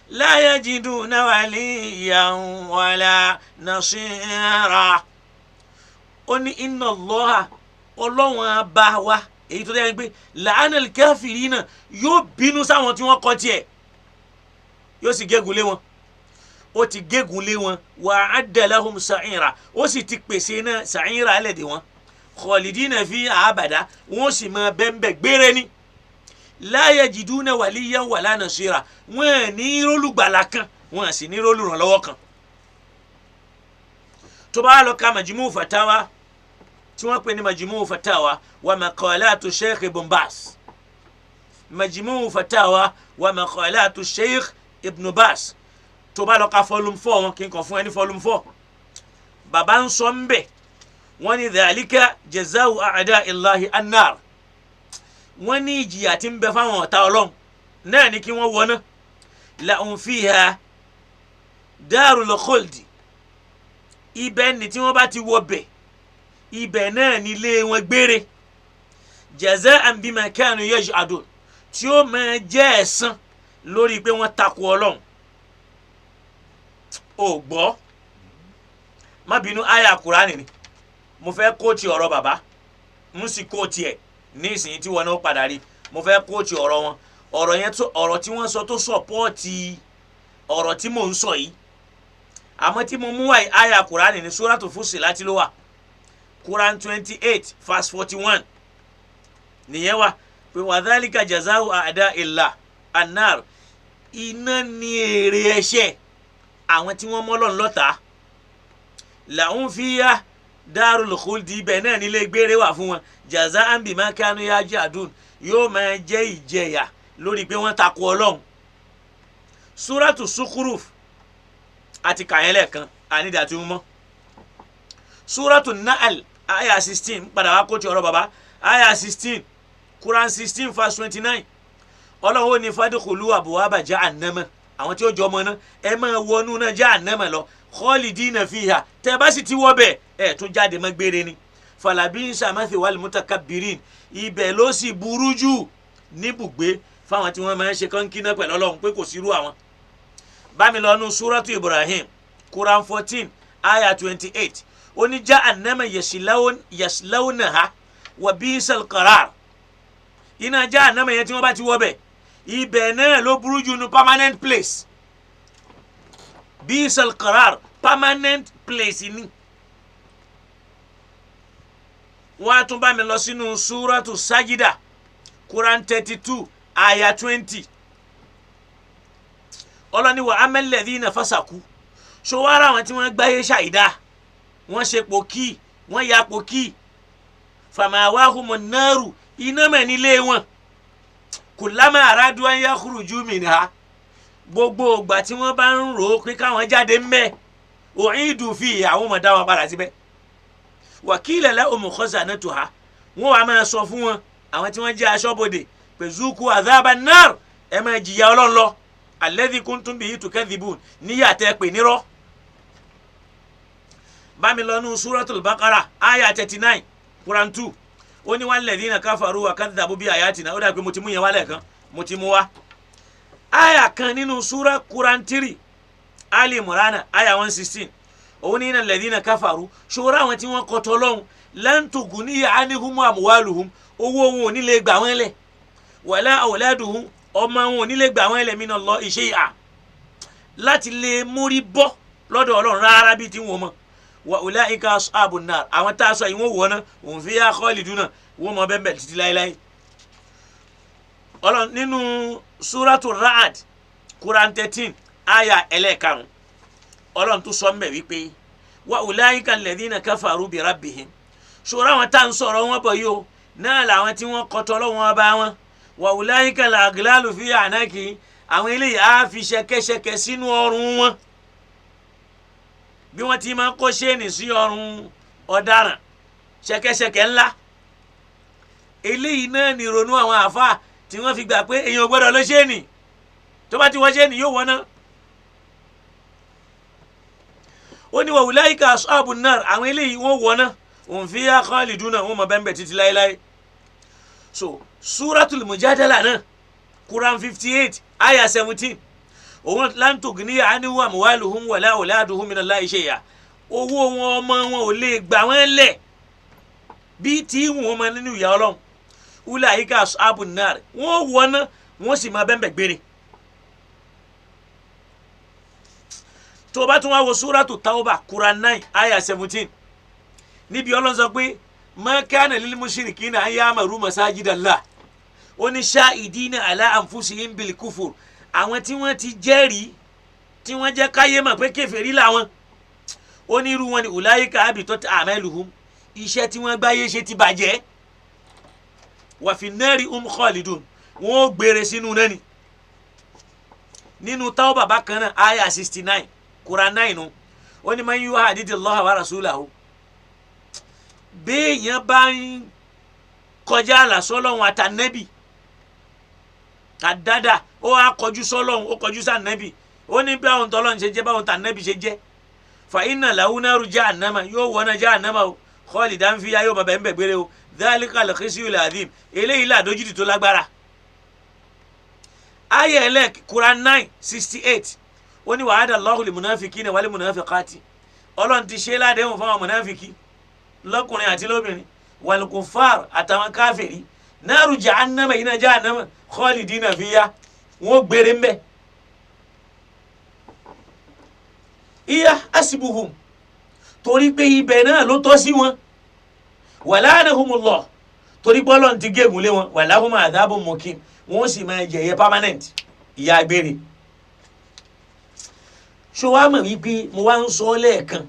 la yajiduna waliyan wala nasira ó ní inna Allaha Ọlọ́run bá wa èyí tó dẹ́yìn pé la'ana al-kafirina yóò bínú sáwọn tí wọ́n kọ̀ tiẹ̀ yóò sì gégùn lé wọn ó ti gégùn lé wọn wa a'adda lahum sa'ira ó sì ti pèsè náà sa'ira ẹlẹ́dẹ̀ wọn khalidina fiha abada wọ́n sì máa bẹ́ńbẹ́ gbére ni la yajiduna waliyan wala nasira wọn ní rólùgbàlà kan wọn sì ní rólùrànlọ́wọ́ kan tó bá lọ ka Majmu' Fatawa tí wọ́n pè ní Majmu' Fatawa wa maqalatu Sheikh Ibn Baz Majmu' Fatawa wa maqalatu Sheikh Ibn Baz tó bá lọ ka volume 4 wọn kí n kàn fún ẹni volume 4 bàbá ń sọ ń bẹ̀ wọ́n ní dhalika jazau a'da'illahi annar wọ́n ní ìjìyà tí ń bẹ fáwọn ọ̀tá Ọlọ́run náà ni kí wọ́n wọná lahum fiha darul khuldi ibẹ̀ ni tí wọ́n bá ti wọ bẹ̀ ibẹ̀ náà ni ilé wọn gbére jaza'an bima kanu yaj'adun tí ó máa jẹ́ ẹ̀san lórí pé wọ́n takò Ọlọ́run ó gbọ́ má bínú àyà Kùránì ni mo fẹ́ kóòtì ọ̀rọ̀ bàbá mo sì kóòtì ẹ̀ ní ìsìn tí wọn náà padà rí mo fẹ́ kóòtì ọ̀rọ̀ wọn ọ̀rọ̀ yẹn tó ọ̀rọ̀ tí wọ́n sọ tó sọ̀pọ́ọ̀tì ọ̀rọ̀ tí mò ń sọ yìí àmọ́ tí mo mú wáyé àyà Kùránì ní Suratu Fussilat ló wà Quran 28 verse 41 nìyẹn wà pé wa dhalika jazau a'da'illah annar iná ní èrè ẹ̀ṣẹ̀ àwọn tí wọ́n mọ́lọ́n lọ́ta lahum fiha darul khuldi ibẹ̀ náà nílé gbére wà fún wọn jaza'an bima kanu yaj'adun yóò máa jẹ́ ìjẹyà lórí pé wọ́n takò Ọlọ́run Suratu Zukhruf àti kàyẹ́lẹ̀ kan ànídàtí mọ́ Suratu Nahl aya 16 padà wá kó ti ọ̀rọ̀ bàbá aya 16 Quran 16 verse 29 Ọlọ́run ó ní fadkhulu abwaba jahannama àwọn tí ó jọ ọmọ náà ẹ máa wọnú náà jahannama lọ khalidina fiha tẹ́ bá sì ti wọ bẹ̀ ẹ̀ tún jáde mọ́ gbére ni falabisa mathwal mutakabbirin ibẹ̀ ló sì burú jù níbùgbé fáwọn tí wọ́n máa ń ṣe kọ́ńkínná pẹ̀lú Ọlọ́run pé kò sírú àwọn bámi lọ nú Suratu Ibrahim Quran 14 aya 28 ó ní jahannama yaslawnaha wa bisal qarar iná jahannama yẹn tí wọ́n bá ti wọ bẹ̀ ibẹ̀ náà ló burú jù ní permanent place bisal qarar permanent place ni wọ́n á tún bá mi lọ sínú Suratu Sajida Quran 32 aya 20 ọlọ́ni wa amal ladhina fasaku ṣọwárà àwọn tí wọ́n gbáyé ṣàìdá wọ́n ṣe pòkì wọ́n ya pòkì famawahumun naru iná mẹ́ nílé wọn kullama aradu an yakhruju minha gbogbo ìgbà tí wọ́n bá ń rò ó pé káwọn jáde ńbẹ̀ u'idu fi àwọn ọmọ dá wọn padà síbẹ̀ wa qila lahum khazanatuha wọ́n wá máa sọ fún wọn àwọn tí wọ́n jẹ́ aṣọ́bodè pé zuku adhaban nar ẹ máa jìyà Ọlọ́run lọ alladhi kuntum bihi tukadhibun níyà tẹ́ pè nírọ́ bámi lọ́nu Suratul Baqara aya 39 Quran 2 ó ní walladhina kafaru wa kadhabu bi ayatina ó dà pé mo ti mú yẹn wálẹ̀ kan mo ti mú wá aya kan nínú sura Quran 3 Ali Imran aya 116 òun ní innal ladhina kafaru ṣòro àwọn tí wọ́n kọtọ lọ́hùn lan tughniya anhum amwaluhum owó wọn ò ní lè gbà wọ́n lẹ̀ wala awladuhum ọmọ wọn ò ní lè gbà wọ́n lẹ̀ minallahi shay'a láti lè mórí bọ́ lọ́dọ̀ Ọlọ́run rárá bí tí wọ́n mọ̀ wa ulaika ashabun nar àwọn tá a sọ yìí wọ́n wọ̀ náà òun fiha khaliduna wọ́n mọ bẹ́ẹ̀ bẹ́ẹ̀ títí láéláé Ọlọ́run nínú Suratu Ra'd Quran 13 aya ẹlẹ́ẹ̀karùn Ọlọ́run tún sọ mbẹ̀ wípé wa ulaika alladhina kafaru bi rabbihim ṣòro àwọn tá à ń sọ̀rọ̀ wọn bọ̀ yìí o náà làwọn tí wọ́n kọ́tọ́ lọ́wọ́ ọba wọn wa ulaika al-aghlalu fi a'naqi àwọn eléyìí á fi ṣẹ̀kẹ̀ṣẹ̀kẹ̀ sínú ọrùn wọn bí wọ́n ti máa ń kó ṣéènì sí ọrùn ọ̀daràn ṣẹ̀kẹ̀ṣẹ̀kẹ̀ ńlá eléyìí náà ní ìrònú àwọn àáfàá tí wọ́n fi gbà pé èèyàn ò gbọ́dọ̀ lọ ṣéènì tó bá ti wọ ṣéènì yóò wọ́n náà. ó ní wa ulaika ashabun nar àwọn eléyìí wọ́n wọ́n náà hum fiha khaliduna wọ́n mọ̀ bẹ́ẹ̀ bẹ́ẹ̀ títí láéláé. so suratul mujadala náà Quran 58 aya 17 òun lan tugniya anhum amwaluhum wala auladuhum minallahi shay'a owó wọn ọmọ wọn ò lè gbà wọ́n lẹ̀ bí tí wọn mọ nínú ìyà Ọlọ́run ulaika ashabun nar wọ́n wọ́n náà wọ́n sì máa bẹ́ẹ̀ bẹ́ẹ̀ gbére. tó bá tún wá wo suratu tauba Quran 9 aya 17 níbi Ọlọ́run sọ pé ma kana lil mushrikina an ya'maru masajidallah ó ní sha'idina ala anfusihim bil kufur àwọn tí wọ́n ti jẹ́rìí tí wọ́n jẹ́ káyé mọ̀ pé kèfèrí làwọn ó ní irú wọn ni ulaika habitat a'maluhum iṣẹ́ tí wọ́n gbáyé ṣe ti bàjẹ́ wa fin nari khalidun wọ́n ó gbére sínú náà ni nínú tauba bákan náà aya 69 Quran 9 ó ní man yuhadidillaha wa rasulahu béèyàn bá ń kọjá àlà sọ́lọ́hun àtànẹ́bì àdáda ó á kọjú sọ́lọ́hun ó kọjú sànẹ́bì ó ní báwọn tọ́lọ́hun ṣe jẹ́ báwọn tànẹ́bì ṣe jẹ́ fa inna lahu naru jahannama yóò wọ́nà jahannama o khalidan fiha yóò bàbá ń bẹ̀ gbére o dhalikal khizyul adhim eléyìí làdójútì tó lágbára. ayé ẹlẹ́k Quran 9:68 ó ní wa'ada Allahu lil munafiqina wal munafiqati Ọlọ́run ti ṣe ládéhùn fáwọn mùnáfíkì lọ́kùnrin àti lóbìnrin wal kuffar àtàwọn káfìrí naru jahannama iná jahannama khalidina fiha wọ́n gbére ń bẹ̀. iya asibuhum torí pé ibẹ̀ náà ló tọ́ sí wọn wala'anahumullah torí pé Ọlọ́run ti gégùn lé wọn walahum adhabun muqim wọ́n sì máa jẹ̀yẹ permanent ìyà gbére. ṣó wàá mọ̀ wípé mo wá ń sọ lẹ́ẹ̀kan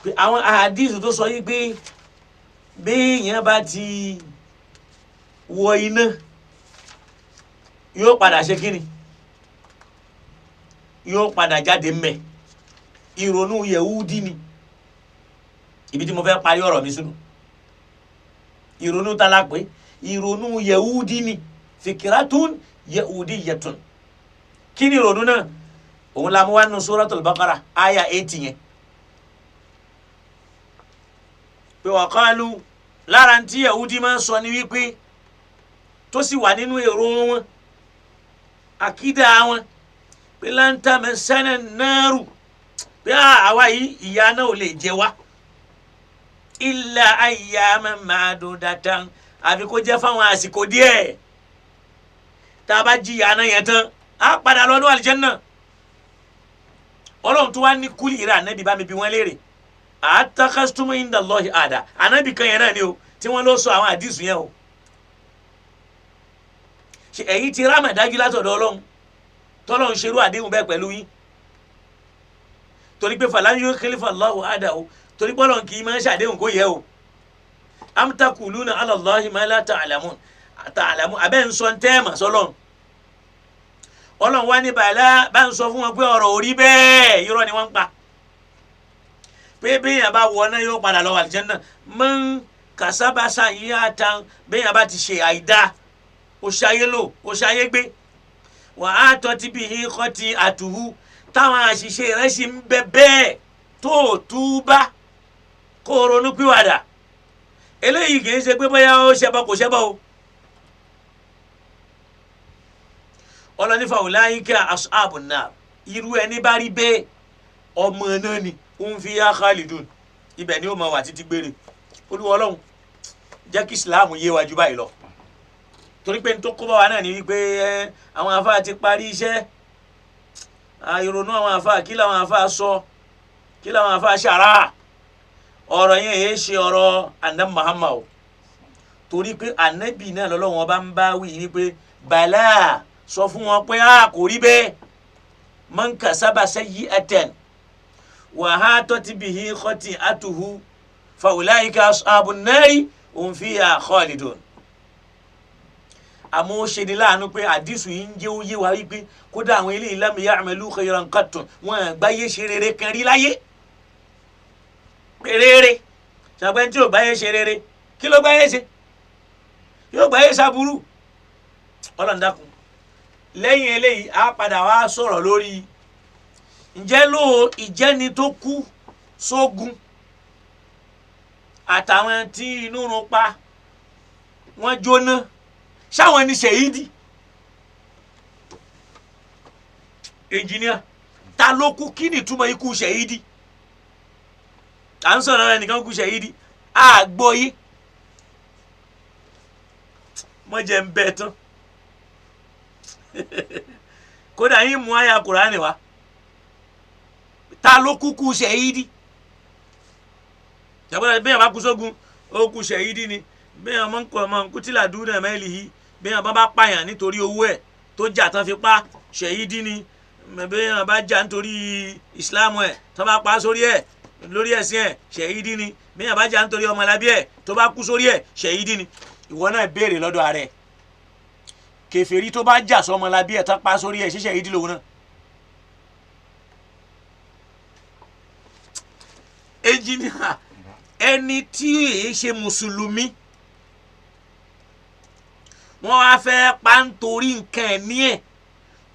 pé àwọn àdìsù tó sọ yìí pé béèyàn bá ti wọ iná yóò padà ṣe kíni yóò padà jáde mbẹ ìrònú Yẹhudi ni ibi tí mo fẹ́ parí ọ̀rọ̀ mi sínú ìrònú tala pé ìrònú Yẹhudi ni fikiratun yahudiyyatun kí ni ìrònú náà òun la mú wá nínú Suratul Baqara aya 80 yẹn pé wa qalu lára tí Yahudi máa ń sọ ní wípé tó sì wà nínú èrò wọn àkídà wọn pé lan tamassana naru pé àwa yìí ìyà náà ò lè jẹ wá illa ayyaman ma'dudatan àfi kó jẹ́ fáwọn àsìkò díẹ̀ tá a bá jí ìyà náà yẹn tán á padà lọ ní àlìjánnà. Ọlọ́run tó wá ní kúlì ìrà ànábì bá mi bí wọ́n léèrè àtàkàstúmù indallahi àdá ànábì kan yẹn náà ni o tí wọ́n lọ sọ àwọn àdìsù yẹn o ṣe ẹ̀yin ti rámà dájú látọ̀dọ̀ Ọlọ́run tọ́lọ́run ṣerú àdéhùn bẹ́ẹ̀ pẹ̀lú yín torí pé falan yukhlifa Allahu àdá o torí pé Ọlọ́run kì í máa ń ṣàdéhùn kó yẹ o am taquluna ala Allahi ma la ta'lamun abẹ́ ń sọ tẹ́ẹ̀mà sọlọ́run Ọlọ́run wá ní bàálà bá ń sọ fún wọn pé ọ̀rọ̀ ò rí bẹ́ẹ̀ irọ́ ni wọ́n ń pa pé béèyàn bá wọ náà yóò padà lọ wà àlìjánnà man kasaba sayyi'atan béèyàn bá ti ṣe àìdá ó ṣayé lò ó ṣayé gbé wa atati bihi khati'atuhu táwọn àṣìṣe rẹ̀ sì ń bẹ bẹ́ẹ̀ tó túbá kó ronú pìwàdà eléyìí kì í ṣe pé bóyá ó ṣẹbọ kò ṣẹbọ o. Ọlọ́ni fa ulaika ashabun nar irú ẹni bá rí bẹ́ẹ̀ ọmọ náà ni ń fi yá khalidun ibẹ̀ ni ó máa wà títí gbére. Olúwa Ọlọ́run jẹ́ kí Islam yé wa jù báyìí lọ torí pé n tó kó bá wa náà ni wípé àwọn àfáà ti parí iṣẹ́ ìrònú àwọn àfáà kí làwọn àfáà sọ kí làwọn àfáà ṣàrà ọ̀rọ̀ yẹn èé ṣe ọ̀rọ̀ Ànábì Muhammad o torí pé ànábì náà lọ́lọ́run ọba ń bá wí wípé bàlá sọ fún wọn pé kò rí bẹ́ẹ̀ man kasaba sayyi'atan wa hatat bihi khati'atuhu fa ulaika ashabun nari hum fiha khalidun. àmọ́ ó ṣe ní láàánú pé àdìsù yìí ń jẹ́ òye wa wípé kódà àwọn eléyìí lam ya'malu khayran qattun wọn àgbáyé ṣe rere kan rí láyé rere ṣàpẹ́ tí ò gbáyé ṣe rere kí ló gbáyé ṣe yóò gbáyé ṣàbúrú Ọlọ́run dákun. lẹ́yìn eléyìí á padà wá sọ̀rọ̀ lórí ǹjẹ́ ìjẹ́ni tó kú sógun àtàwọn tí inú run pa wọ́n jóná ṣáwọn ni ṣèyídì ẹnjìníà ta ló kú kí ni túmọ̀ ikú ṣèyídì à ń sọ̀rọ̀ ẹnìkan kú ṣèyídì àgbọ̀yé mọ̀jẹ̀ ń bẹ̀ tán kódà yín mú àyà Kùránì wá ta ló kúkú ṣèyídì ṣàbọ̀dà bẹ́ẹ̀ bá kú sógun ó kú ṣèyídì ni bẹ́ẹ̀ ọmọ nǹkan ọmọ kútìlà dúró mẹ́lì yìí bẹ́ẹ̀ bá pààyàn nítorí owó ẹ̀ tó jà tán fi pa ṣèyídì ni bẹ́ẹ̀ bá jà nítorí ìsìláàmù ẹ̀ tó bá pa sórí ẹ̀ lórí ẹ̀sìn ẹ̀ ṣèyídì ni bẹ́ẹ̀ bá jà nítorí ọmọlábí ẹ̀ tó bá kú sórí ẹ̀ ṣèyídì ni. ìwọ náà béèrè lọ́dọ̀ ààrẹ kèfèrí tó bá jà sọmọlábí ẹ̀ tó pa sórí ẹ̀ ṣíṣe ṣèyídì lòun náà. ẹnjìníà ẹni tí èyí ṣe mùsùlùmí wọ́n wá fẹ́ pa nítorí nǹkan ẹ̀mí ẹ̀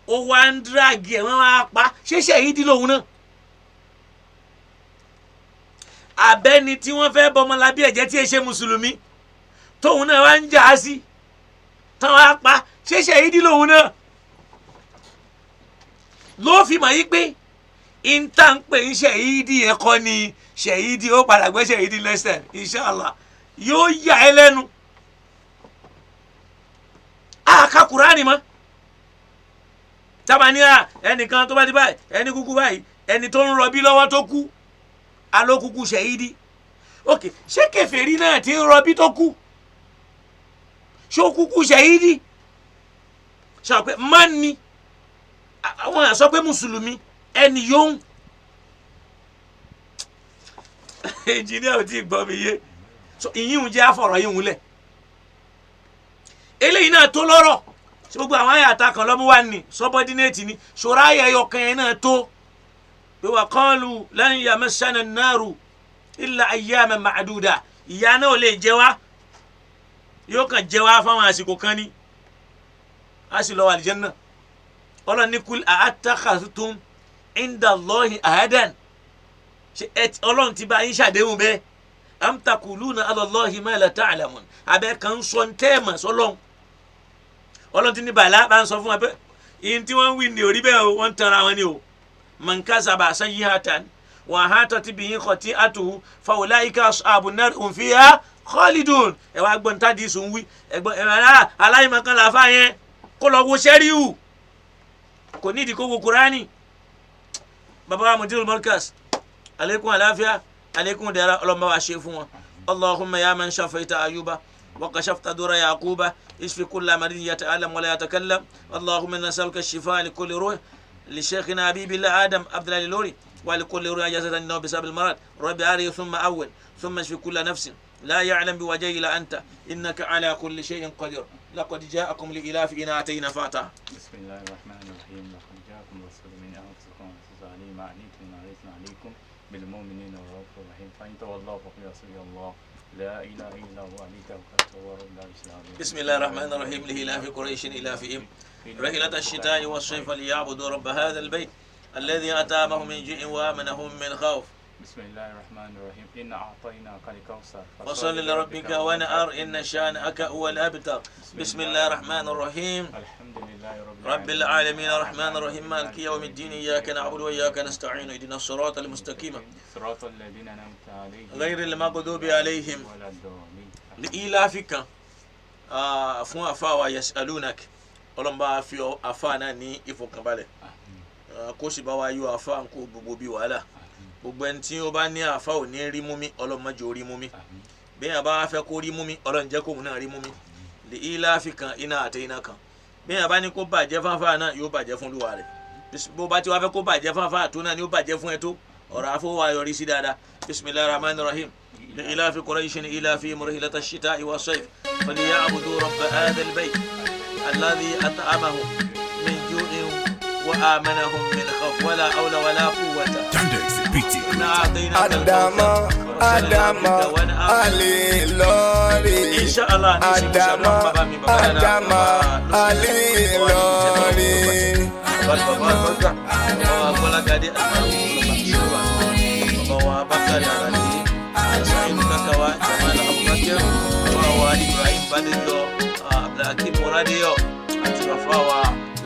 ó wá ń díràgì ẹ̀ wọ́n wá pa ṣíṣe ṣèyídì lòun náà. abẹ́ni tí wọ́n fẹ́ bọmọlábí ẹ̀jẹ̀ tí èyí ṣe mùsùlùmí tóun náà wá ń jà á sí tán wá pa ṣíṣe ṣèyídì lòun náà. ló fi mọ̀ yí pé ìta ń pè ń ṣèyídì yẹn kọ́ ni ṣèyídì ó padà gbé ṣèyídì lẹ́sẹ̀ inshallah yóò yà ẹ́ lẹ́nu. àka Kùránì mọ́ tábà ní ẹnìkan tó bá di báyìí ẹni kúkú báyìí ẹni tó ń rọbí lọ́wọ́ tó kú alókùkù ṣèyídì. ok ṣé kèfèrí náà ti ń rọbí tó kú ṣó kúkú ṣèyídì ṣe pé máa ní àwọn àṣọ pé mùsùlùmí ẹni yóò ń ẹnjìníà ò tí ì gbọ́ mi yé ìyíhun jẹ́ àfọ̀rọ̀ yíhun lẹ̀ eléyìí náà tó lọ́rọ̀ tí gbogbo àwọn àyàtà kan lọ́mú wá ní subordinate ni ṣòro ayẹyọ kan yẹn náà tó pé wa qalu lan yamassana an-naru illa ayyaman ma'duda ìyà náà ò lè jẹ wá yóò kàn jẹ wá fáwọn àsìkò kan ní a sì lọ wà àlìjánnà. Ọlọ́run ní kul a'attakhadhtum inda Allahi ahadan Ọlọ́run ti bá yín ṣàdéhùn bẹ́ẹ̀ am taquluna ala Allahi ma la ta'lamun abẹ́ kan sọ ń tẹ́ mọ̀ sọ́lọ́n. Ọlọ́run ti ní bàlá bá ń sọ fún wa pé ìyẹn tí wọ́n ń wí ní orí bẹ́ẹ̀ o wọ́n ń tanra wọn ni o man kasaba sayyi'atan wa hatat bihi khati'atuhu fa ulaika ashabun nar hum fiha khalidun. ẹ wá gbọ́n tá di sùn wí ẹgbọ́n ẹ aláìmọ̀kan làáfà yẹn kó lọ wo sẹ́ríù kò ní ìdí kó wo Kùránì. bàbá wa mudirul markaz aleykum àlàáfíà aleykum dẹ̀ra ọlọ́mọba wa ṣe fún wọn. allahumma ya man shafaita ayuba wa kashafta dura yaquba ishfi kulla maridin yata'allam wa la yatakallam allahumma nas'aluka ash-shifaa li kulli ruh li shaykhina habibillah adam abdullah lori wa li kulli ruh ajazatan naw bisab al-marad rabbi ari thumma awwal thumma ishfi kulla nafsin لا يعلم بوجهه إلا أنت إنك على كل شيء قدير لقد جاءكم لإلاف إن آتينا فاتا. بسم الله الرحمن الرحيم لقد جاءكم رسول من أنفسكم عزيز عليه ما عنيتم حريص عليكم بالمؤمنين رؤوف رحيم فإن تولوا فقل حسبي الله لا إله إلا هو عليه توكلت وهو رب العرش العظيم. بسم الله الرحمن الرحيم لإلاف قريش إلافهم رحلة الشتاء والصيف ليعبدوا رب هذا البيت الذي أتامهم من جوع وآمنهم من خوف. بسم الله الرحمن الرحيم إن أعطيناك الكوثر فصل لربك وانحر إن شانئك هو الأبتر. بسم الله الرحمن الرحيم الحمد لله رب العالمين الرحمن الرحيم مالك يوم الدين إياك نعبد وإياك نستعين اهدنا الصراط المستقيم صراط الذين أنعمت عليهم غير المغضوب عليهم ولا الضالين. لإلافك fún àfáà wa yasalunak Ọlọ́run bá fi àfáà náà ní ìfọ̀kànbalẹ̀ kó sì bá wa yọ àfáà kó gbogbo bí wàhálà gbogbo ẹni tí ó bá ní àfa ò ní rí mú mi Ọlọ́run má jẹ́ ó rí mú mi bẹ́ẹ̀ yẹn bá fẹ́ kó rí mú mi Ọlọ́run jẹ́ kóun náà rí mú mi lè ilá fi kan iná àti iná kan bẹ́ẹ̀ yẹn bá ní kó bàjẹ́ fáfá náà yóò bàjẹ́ fún olúwa rẹ̀ bó bá ti wá fẹ́ kó bàjẹ́ fáfá tó náà ni ó bàjẹ́ fún ẹ tó ọ̀rọ̀ àfọwọ́ ayọ̀rí sí dáadáa. Bismillahir Rahmanir Rahim. لإلاف قريش إلافهم رحلة الشتاء والصيف فليعبدوا رب هذا البيت الذي أطعمهم من جوع وآمنهم من خوف ولا حول ولا قوة إنا أعطيناك Adama Ali Lori إن شاء الله Adama Ali Lori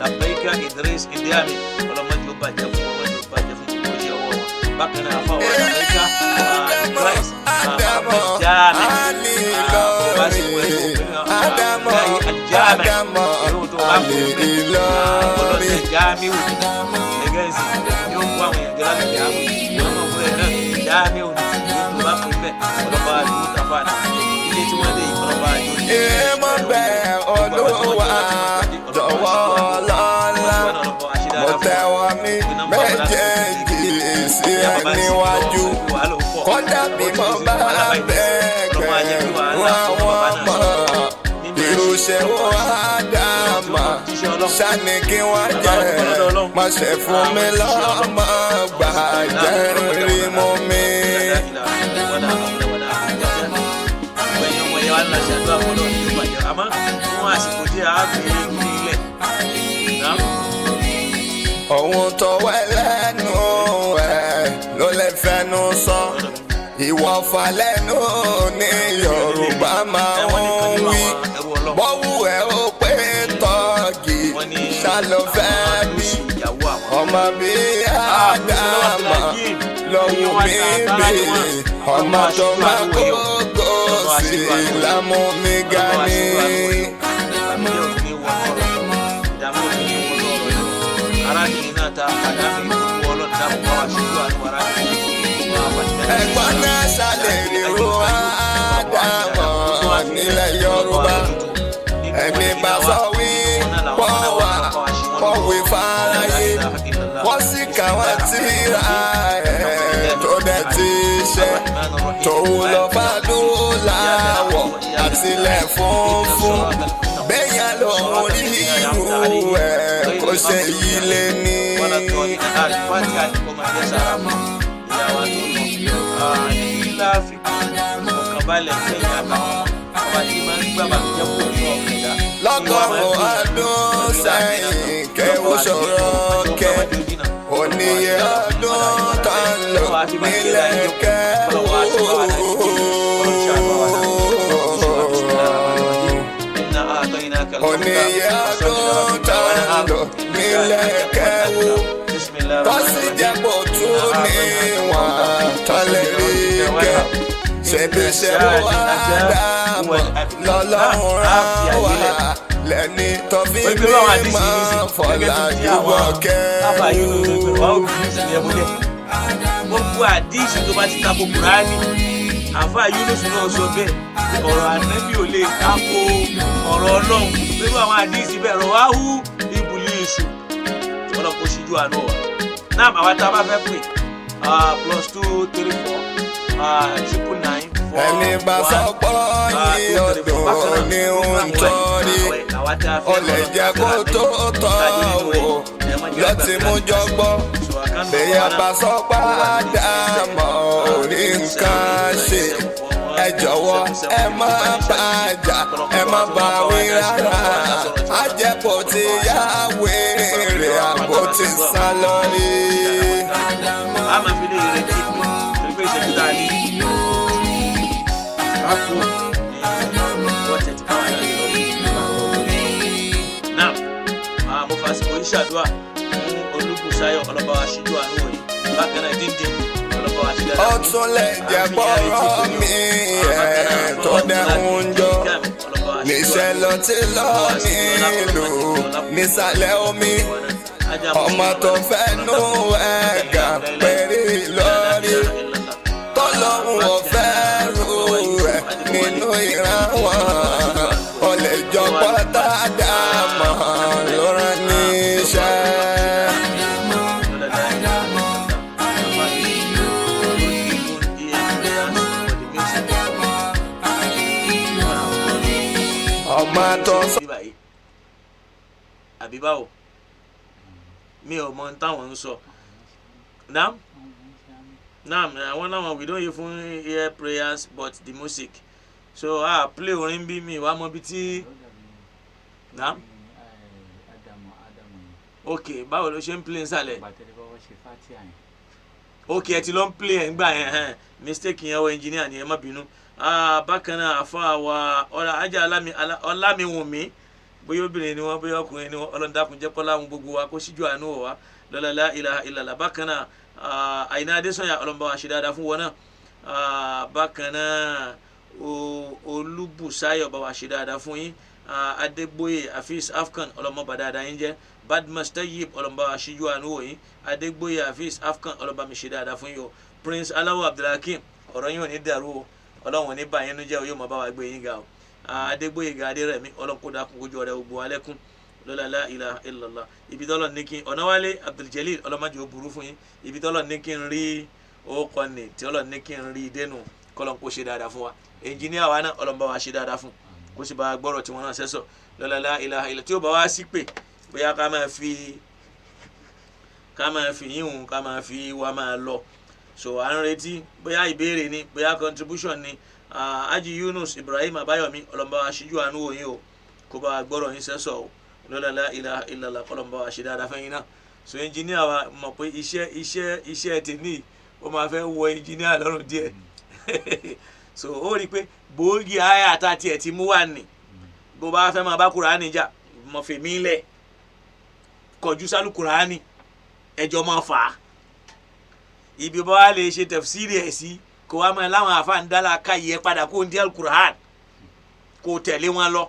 لبيك إدريس إديامي ولما جوبا جفو وجوبا جفو وجوه بكنا فوا لبيك إدريس الجامع الجامع níwájú kọ́dà bí mo bá bẹ̀rẹ̀ wọ́n mọ̀ irúṣẹ́ wo Ádámà ṣáni kí wọ́n jẹ́ má ṣe fún mi lọ́mọ gbà jẹ́ rí mú mi. Ohun tó wẹ́ lẹ́nu ẹ̀ ló lè fẹnu sọ ìwọ̀fà lẹ́nu ní Yorùbá máa ń wí bọ́wú ẹ̀ ó pé tọ́gì ṣàlọ́fẹ́ bí ọmọ bí Ádámà lọ́wọ́ mi bí ọmọ tó máa kókó sí lámú mi ga ní. Ẹ̀gbọ́n náà ṣàlẹ̀ ríro Ádámà nílẹ̀ Yorùbá ẹ̀mí bá sọ wí kọ̀wé fáráyé wọ́n sì káwọn tíra ẹ̀ tó dẹ̀ ti ṣe tòun lọ bá dúláwọ̀ àtìlẹ̀ funfun bẹ́yà lòun rí irú ẹ̀ kó ṣe yí lé ní. Lọ́gọ́rùn-ún ọdún sẹ́yìn kẹ́wù sọ̀rọ̀ kẹ́ oníye ọdún tá ń lò nílẹ̀ kẹ́wù. Oníye ọdún tá ń lò nílẹ̀ kẹ́wù tó sì jẹ́ kó tún níwọ̀n tọ́lẹ̀ rí kẹ́. Ṣebí ṣe wá Ádámà lọ́lọ́run rán wá lẹ́ni tó fi mí máa fọlá jùbọ̀ kẹ́wù. Gbogbo àdíṣì tó bá ti tako Kùránì àfáà Yúnúsù náà sọ bẹ́ẹ̀ ọ̀rọ̀ ànábì ò lè tako ọ̀rọ̀ Ọlọ́run pẹ̀lú àwọn àdíṣì bẹ́ẹ̀ rọ̀ wá hú ibùlí èṣù ọlọ́pọ̀ ṣíjú àná wa. Náà àwọn tá a bá fẹ́ pè +234 ẹni bá sọ pọ́ ní ọdún ní òǹtọ́rí ó lè jẹ́ kó tó tọ́ wò lọ́tí mú jọgbọ́ bẹ́yà bá sọ pé Ádámà orí nǹkan ṣe ẹ jọ̀wọ́ ẹ má bàjá ẹ má bá wí rárá àjẹpọ̀ ti yá wèrè àbò ti sá lórí. a máa fi lè retí torí pé ìṣẹ́jú tá a ní káàkó wọ́n tẹ̀tí káwọn náà lọ. náà mo fàsìkò yìí ṣàdúrà fún Olúbùsáyọ̀ ọlọ́ba wa ṣíjú àánú wọ̀nyí bákan náà díndín ọlọ́ba wa ṣíjú àánú. Ó tún lè jẹ́ bọ́rọ̀ mi tó dẹ́kun jọ níṣẹ́ lọ tí lọ nílùú nísàlẹ̀ omi ọmọ tó fẹ́ nú ẹ̀gà péré lórí tọ́lọ́hún ọ̀fẹ́ rú ẹ̀ nínú ìran wọn ó lè jọ pátá Ádámà ló rán níṣẹ́. àbí báwo mi ò mọ táwọn ń sọ naam àwọn náà we don't even hear prayers but the music so play orin bí mi wàá mọ bí tí naam ok báwo ló ṣe ń play nsàlẹ̀ ok ẹ ti lọ ń play ẹ̀ ń gbà yẹn mistake yẹn wọ engineer ni ẹ má bínú bákan náà àfa wa ọ̀rọ̀ ajá ọlámiwùnmí bóyá obìnrin ni wọn bóyá ọkùnrin ni wọn ọlọ́dàkùn jẹ́ kọ́lá àwọn gbogbo wa kó síjú àánú wọ̀ wá lọ́la la ilaha illallah bákan náà àyìnà adésanya ọlọ́mọba wa ṣe dáadáa fún wọn náà bákan náà olúbùsáyọ̀ bá wa ṣe dáadáa fún yín adégbóyè afis afghan ọlọ́mọba dáadáa yín jẹ́ badmus tayyib ọlọ́mọba wa ṣíjú àánú wọ̀ yín adégbóyè afis afghan ọlọ́mọba mi ṣe dáadáa fún yín o prince aláwọ̀ abdulhakeem ọ̀rọ̀ yín ò ní dàrú o ọlọ́run ní báyìí nínú jẹ́ o yóò mọ̀ bá wa gbé yín ga o adégbóyèga adérẹ̀mí ọlọ́kùnrin kójú ọ̀rẹ́ ogun alẹ́kùn lọ́la la ilaha illallah ibi tọ́lọ̀ ní kí ọ̀nàwálé abduljalil ọlọ́mọdé ó burú fún yín ibi tọ́lọ̀ ní kí n rí ọkọ̀ ní tí ọlọ́ ní kí n rí dénú kọ́lọ́n kó ṣe dáadáa fún wa ẹnjìníà wa náà ọlọ́mọba wa ṣe dáadáa fún kó sì bá wa gbọ́rọ̀ tí wọ́n náà sẹ́sọ̀ lọ́la la ilaha illallah tí ó bá wá sí pé bóyá ká máa fi yíhun ká máa fi wá máa lọ so à ń retí bóyá ìbéèrè ni bóyá contribution ni Haji Yunus Ibrahim Abayomi ọlọ́mọba wa ṣíjú àánú òyìn o kó bá wa gbọ́rọ̀ yín sẹ́sọ̀ o lọ́la la ilaha illallah kọ́lọ́mọba wa ṣe dáadáa fẹ́yìn náà so engineer wa mọ̀ pé iṣẹ́ tèmi ó máa fẹ́ wọ engineer lọ́rùn díẹ̀ so ó rí i pé gbòógì ayé àtàtì ẹ̀ ti mú wà ní bó bá fẹ́ máa bá Kùránì jà mọ̀ fèmí lẹ̀ kọjú sálù Kùránì ẹjọ́ máa fà á ibi bá wà lè ṣe tafsiri ẹ̀ sí kò wá máa láwọn àfáàndálà káyé padà kó ń di alukur'an kó tẹ̀lé wọn lọ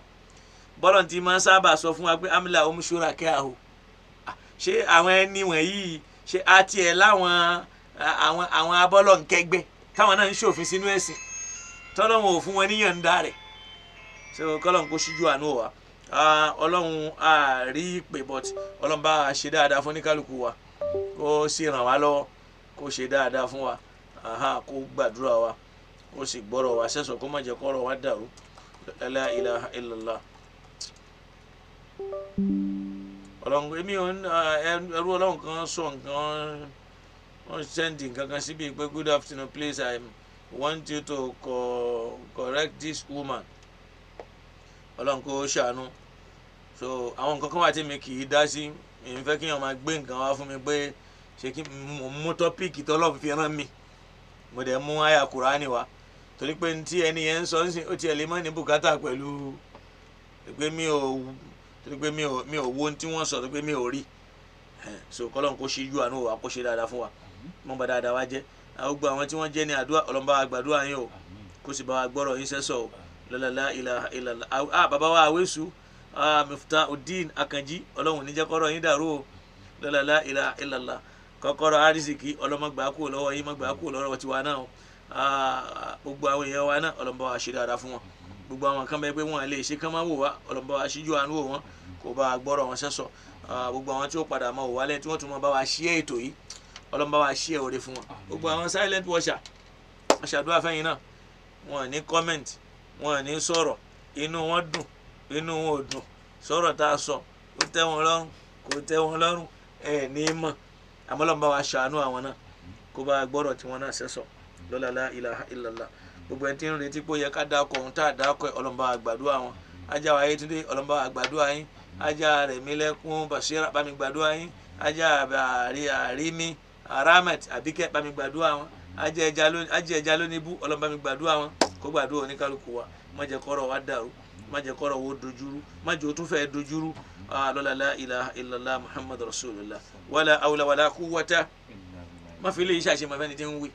bọ́lọ̀ tí máa ń sábà sọ fún wa pé amílà omuṣura kẹ́hàó ṣé àwọn ẹni wọ̀nyí ṣe àti ẹ̀ láwọn àwọn abọ́lọ̀ nkẹgbẹ́ káwọn náà ń ṣòfin sínú ẹ̀sìn tọ́lọ́wọ̀n ò fún wọn níyànjú rẹ̀ ṣé kọ́lọ́n kó ṣíjú àánú wa ọlọ́run àárí pé but ọlọ́run bá ṣe dáadáa fún oníkálukú wa kó sì ràn wá lọ́wọ́ kó ṣe dáadáa fún wa kó gbàdúrà wa kó sì gbọ́rọ̀ wa sẹ́sọ̀ kó má jẹ́ kọ́rọ̀ wa dàrú la ilaha illallah. ọlọ́run èmi ẹrú ọlọ́run kan sọ nǹkan wọ́n sẹ́ndì nǹkan kan síbi pé good afternoon please I want you to correct this woman ọlọ́run kó ṣàánú so àwọn nǹkan kan wà tí mi kì í dá sí èmi fẹ́ kí èèyàn máa gbé nǹkan wá fún mi pé ṣe kí mo mú tọ́píìkì tọ́lọ́run fi rán mi mo dẹ̀ mú àyà Kùránì wá torí pé tí ẹni yẹn ń sọ ń sìn ó tiẹ̀ lè má ní bùkátà pẹ̀lú pé mi ò wo ohun tí wọ́n sọ pé mi ò rí so kọ́lọ́n kó ṣíjú àánú wa kó ṣe dáadáa fún wa mo bá dáadáa wá jẹ́ gbogbo àwọn tí wọ́n jẹ́ ní àdúrà Ọlọ́run bá wa gbàdúrà yín o kó sì bá wa gbọ́rọ̀ yín sẹ́sọ̀ o la ilaha illallah bàbá wa Awéṣu Miftahudeen Akanji Ọlọ́run níjẹ́ kọ́rọ̀ yín dàrú o la ilaha illallah kọ́kọ́rọ́ arísìkí ọlọ́mọgbà kú lọ́wọ́ yín mọ́gbà kú lọ́wọ́ tiwa náà o gbogbo àwọn èèyàn wa náà Ọlọ́run bá wa ṣe dáadáa fún wọn gbogbo àwọn kan bẹ́ẹ̀ pé wọ́n lè ṣe kán máa wò wá Ọlọ́run bá wa ṣíjú àánú wò wọ́n kó bá wa gbọ́rọ̀ wọn sẹ́sọ̀ gbogbo àwọn tí ó padà máa wò wálẹ̀ tí wọ́n tún máa bá wa ṣí ètò yìí Ọlọ́run bá wa ṣí òre fún wọn gbogbo àwọn silent watcher aṣàdúrà fẹ́yìn náà wọn ní comment wọn ní sọ̀rọ̀ inú wọn dùn inú wọn ò dùn sọ̀rọ̀ tá a sọ ó tẹ́ wọn lọ́rùn kò tẹ́ wọn lọ́rùn ẹ̀ ní mọ̀ àmọ́ Ọlọ́run bá wa ṣàánú àwọn náà kó bá gbọ́rọ̀ tí wọ́n náà sẹ́sọ̀ lọ́la la ilaha illallah gbogbo ẹni tí ń retí pé ó yẹ ká dákọ̀ ohun tá a dákọ̀ ẹ̀ Ọlọ́run bá wa gbàdúrà wọn ajá wa Ayétúndé Ọlọ́run bá wa gbàdúrà yín ajá Rẹ̀mílẹ́kún Bàṣírà bá mi gbàdúrà yín ajá Àrími Aramet Àbíkẹ́ bá mi gbàdúrà wọn ajá ẹja lónìbù Ọlọ́run bá mi gbàdúrà wọn kó gbàdúrà oníkálukú wa má jẹ́ kọ́rọ̀ wa dàrú má jẹ́ kọ́rọ̀ wo dojúrú má jẹ́ o tún fẹ́ dojúrú lọ́la la ilaha illallah Muhammad rasulullah wala awla wala quwwata má fi lè ṣàṣe máa fẹ́ni tí ń wí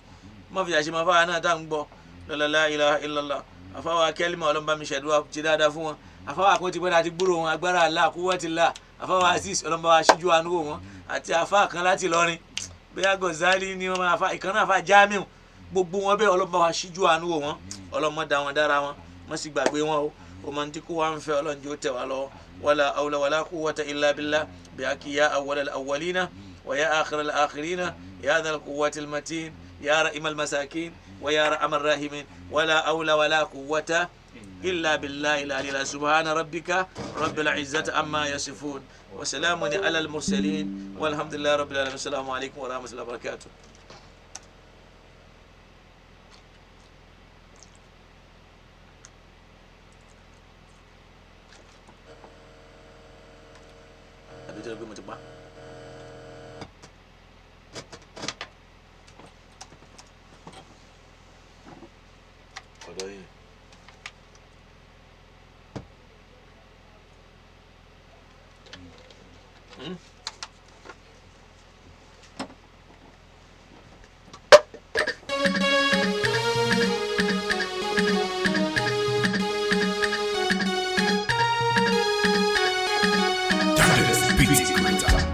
má fi ṣàṣe máa fáwọn náà tá ń gbọ́ lọ́la la ilaha illallah àfáwọn akẹ́lìmọ̀ Ọlọ́run bá mi ṣẹ̀dúrà ti dáadáa fún wọn àfáwọn àkóńtì pẹ́ láti gbúrò wọn agbára Allah quwwatillah àfáwọn Aziz Ọlọ́run bá wa ṣíjú àánú wò wọn àti àfáà kan láti lọrin bóyá Gọ̀zálì ni wọn máa ìkànnì àfáà Jamiu gbogbo wọn bẹ́ẹ̀ Ọlọ́run bá wa ṣíjú àánú wò wọn Ọlọ́run má dá wọn dára wọn má sì gbàgbé wọn o ومن تكو عن فعل جوته ولا أول ولا قوة إلا بالله بأك يا أول الأولين ويا آخر الآخرين يا ذا القوة المتين يا رحم المساكين ويا رحم الراحمين ولا أول ولا قوة إلا بالله العلي. سبحان ربك رب العزة عما يصفون وسلام على المرسلين والحمد لله رب العالمين. السلام عليكم ورحمة الله وبركاته.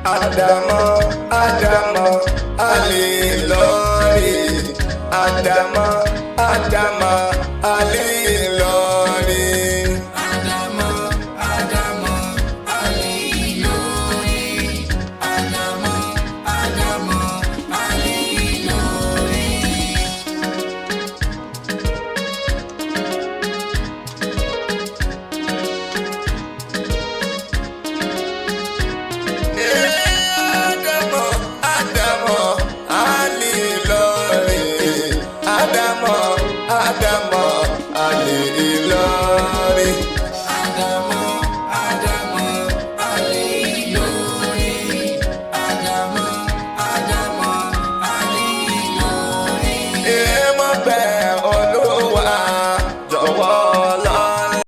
Adama, Adama, Ali Lori. Adama, Adama, Ali Lori.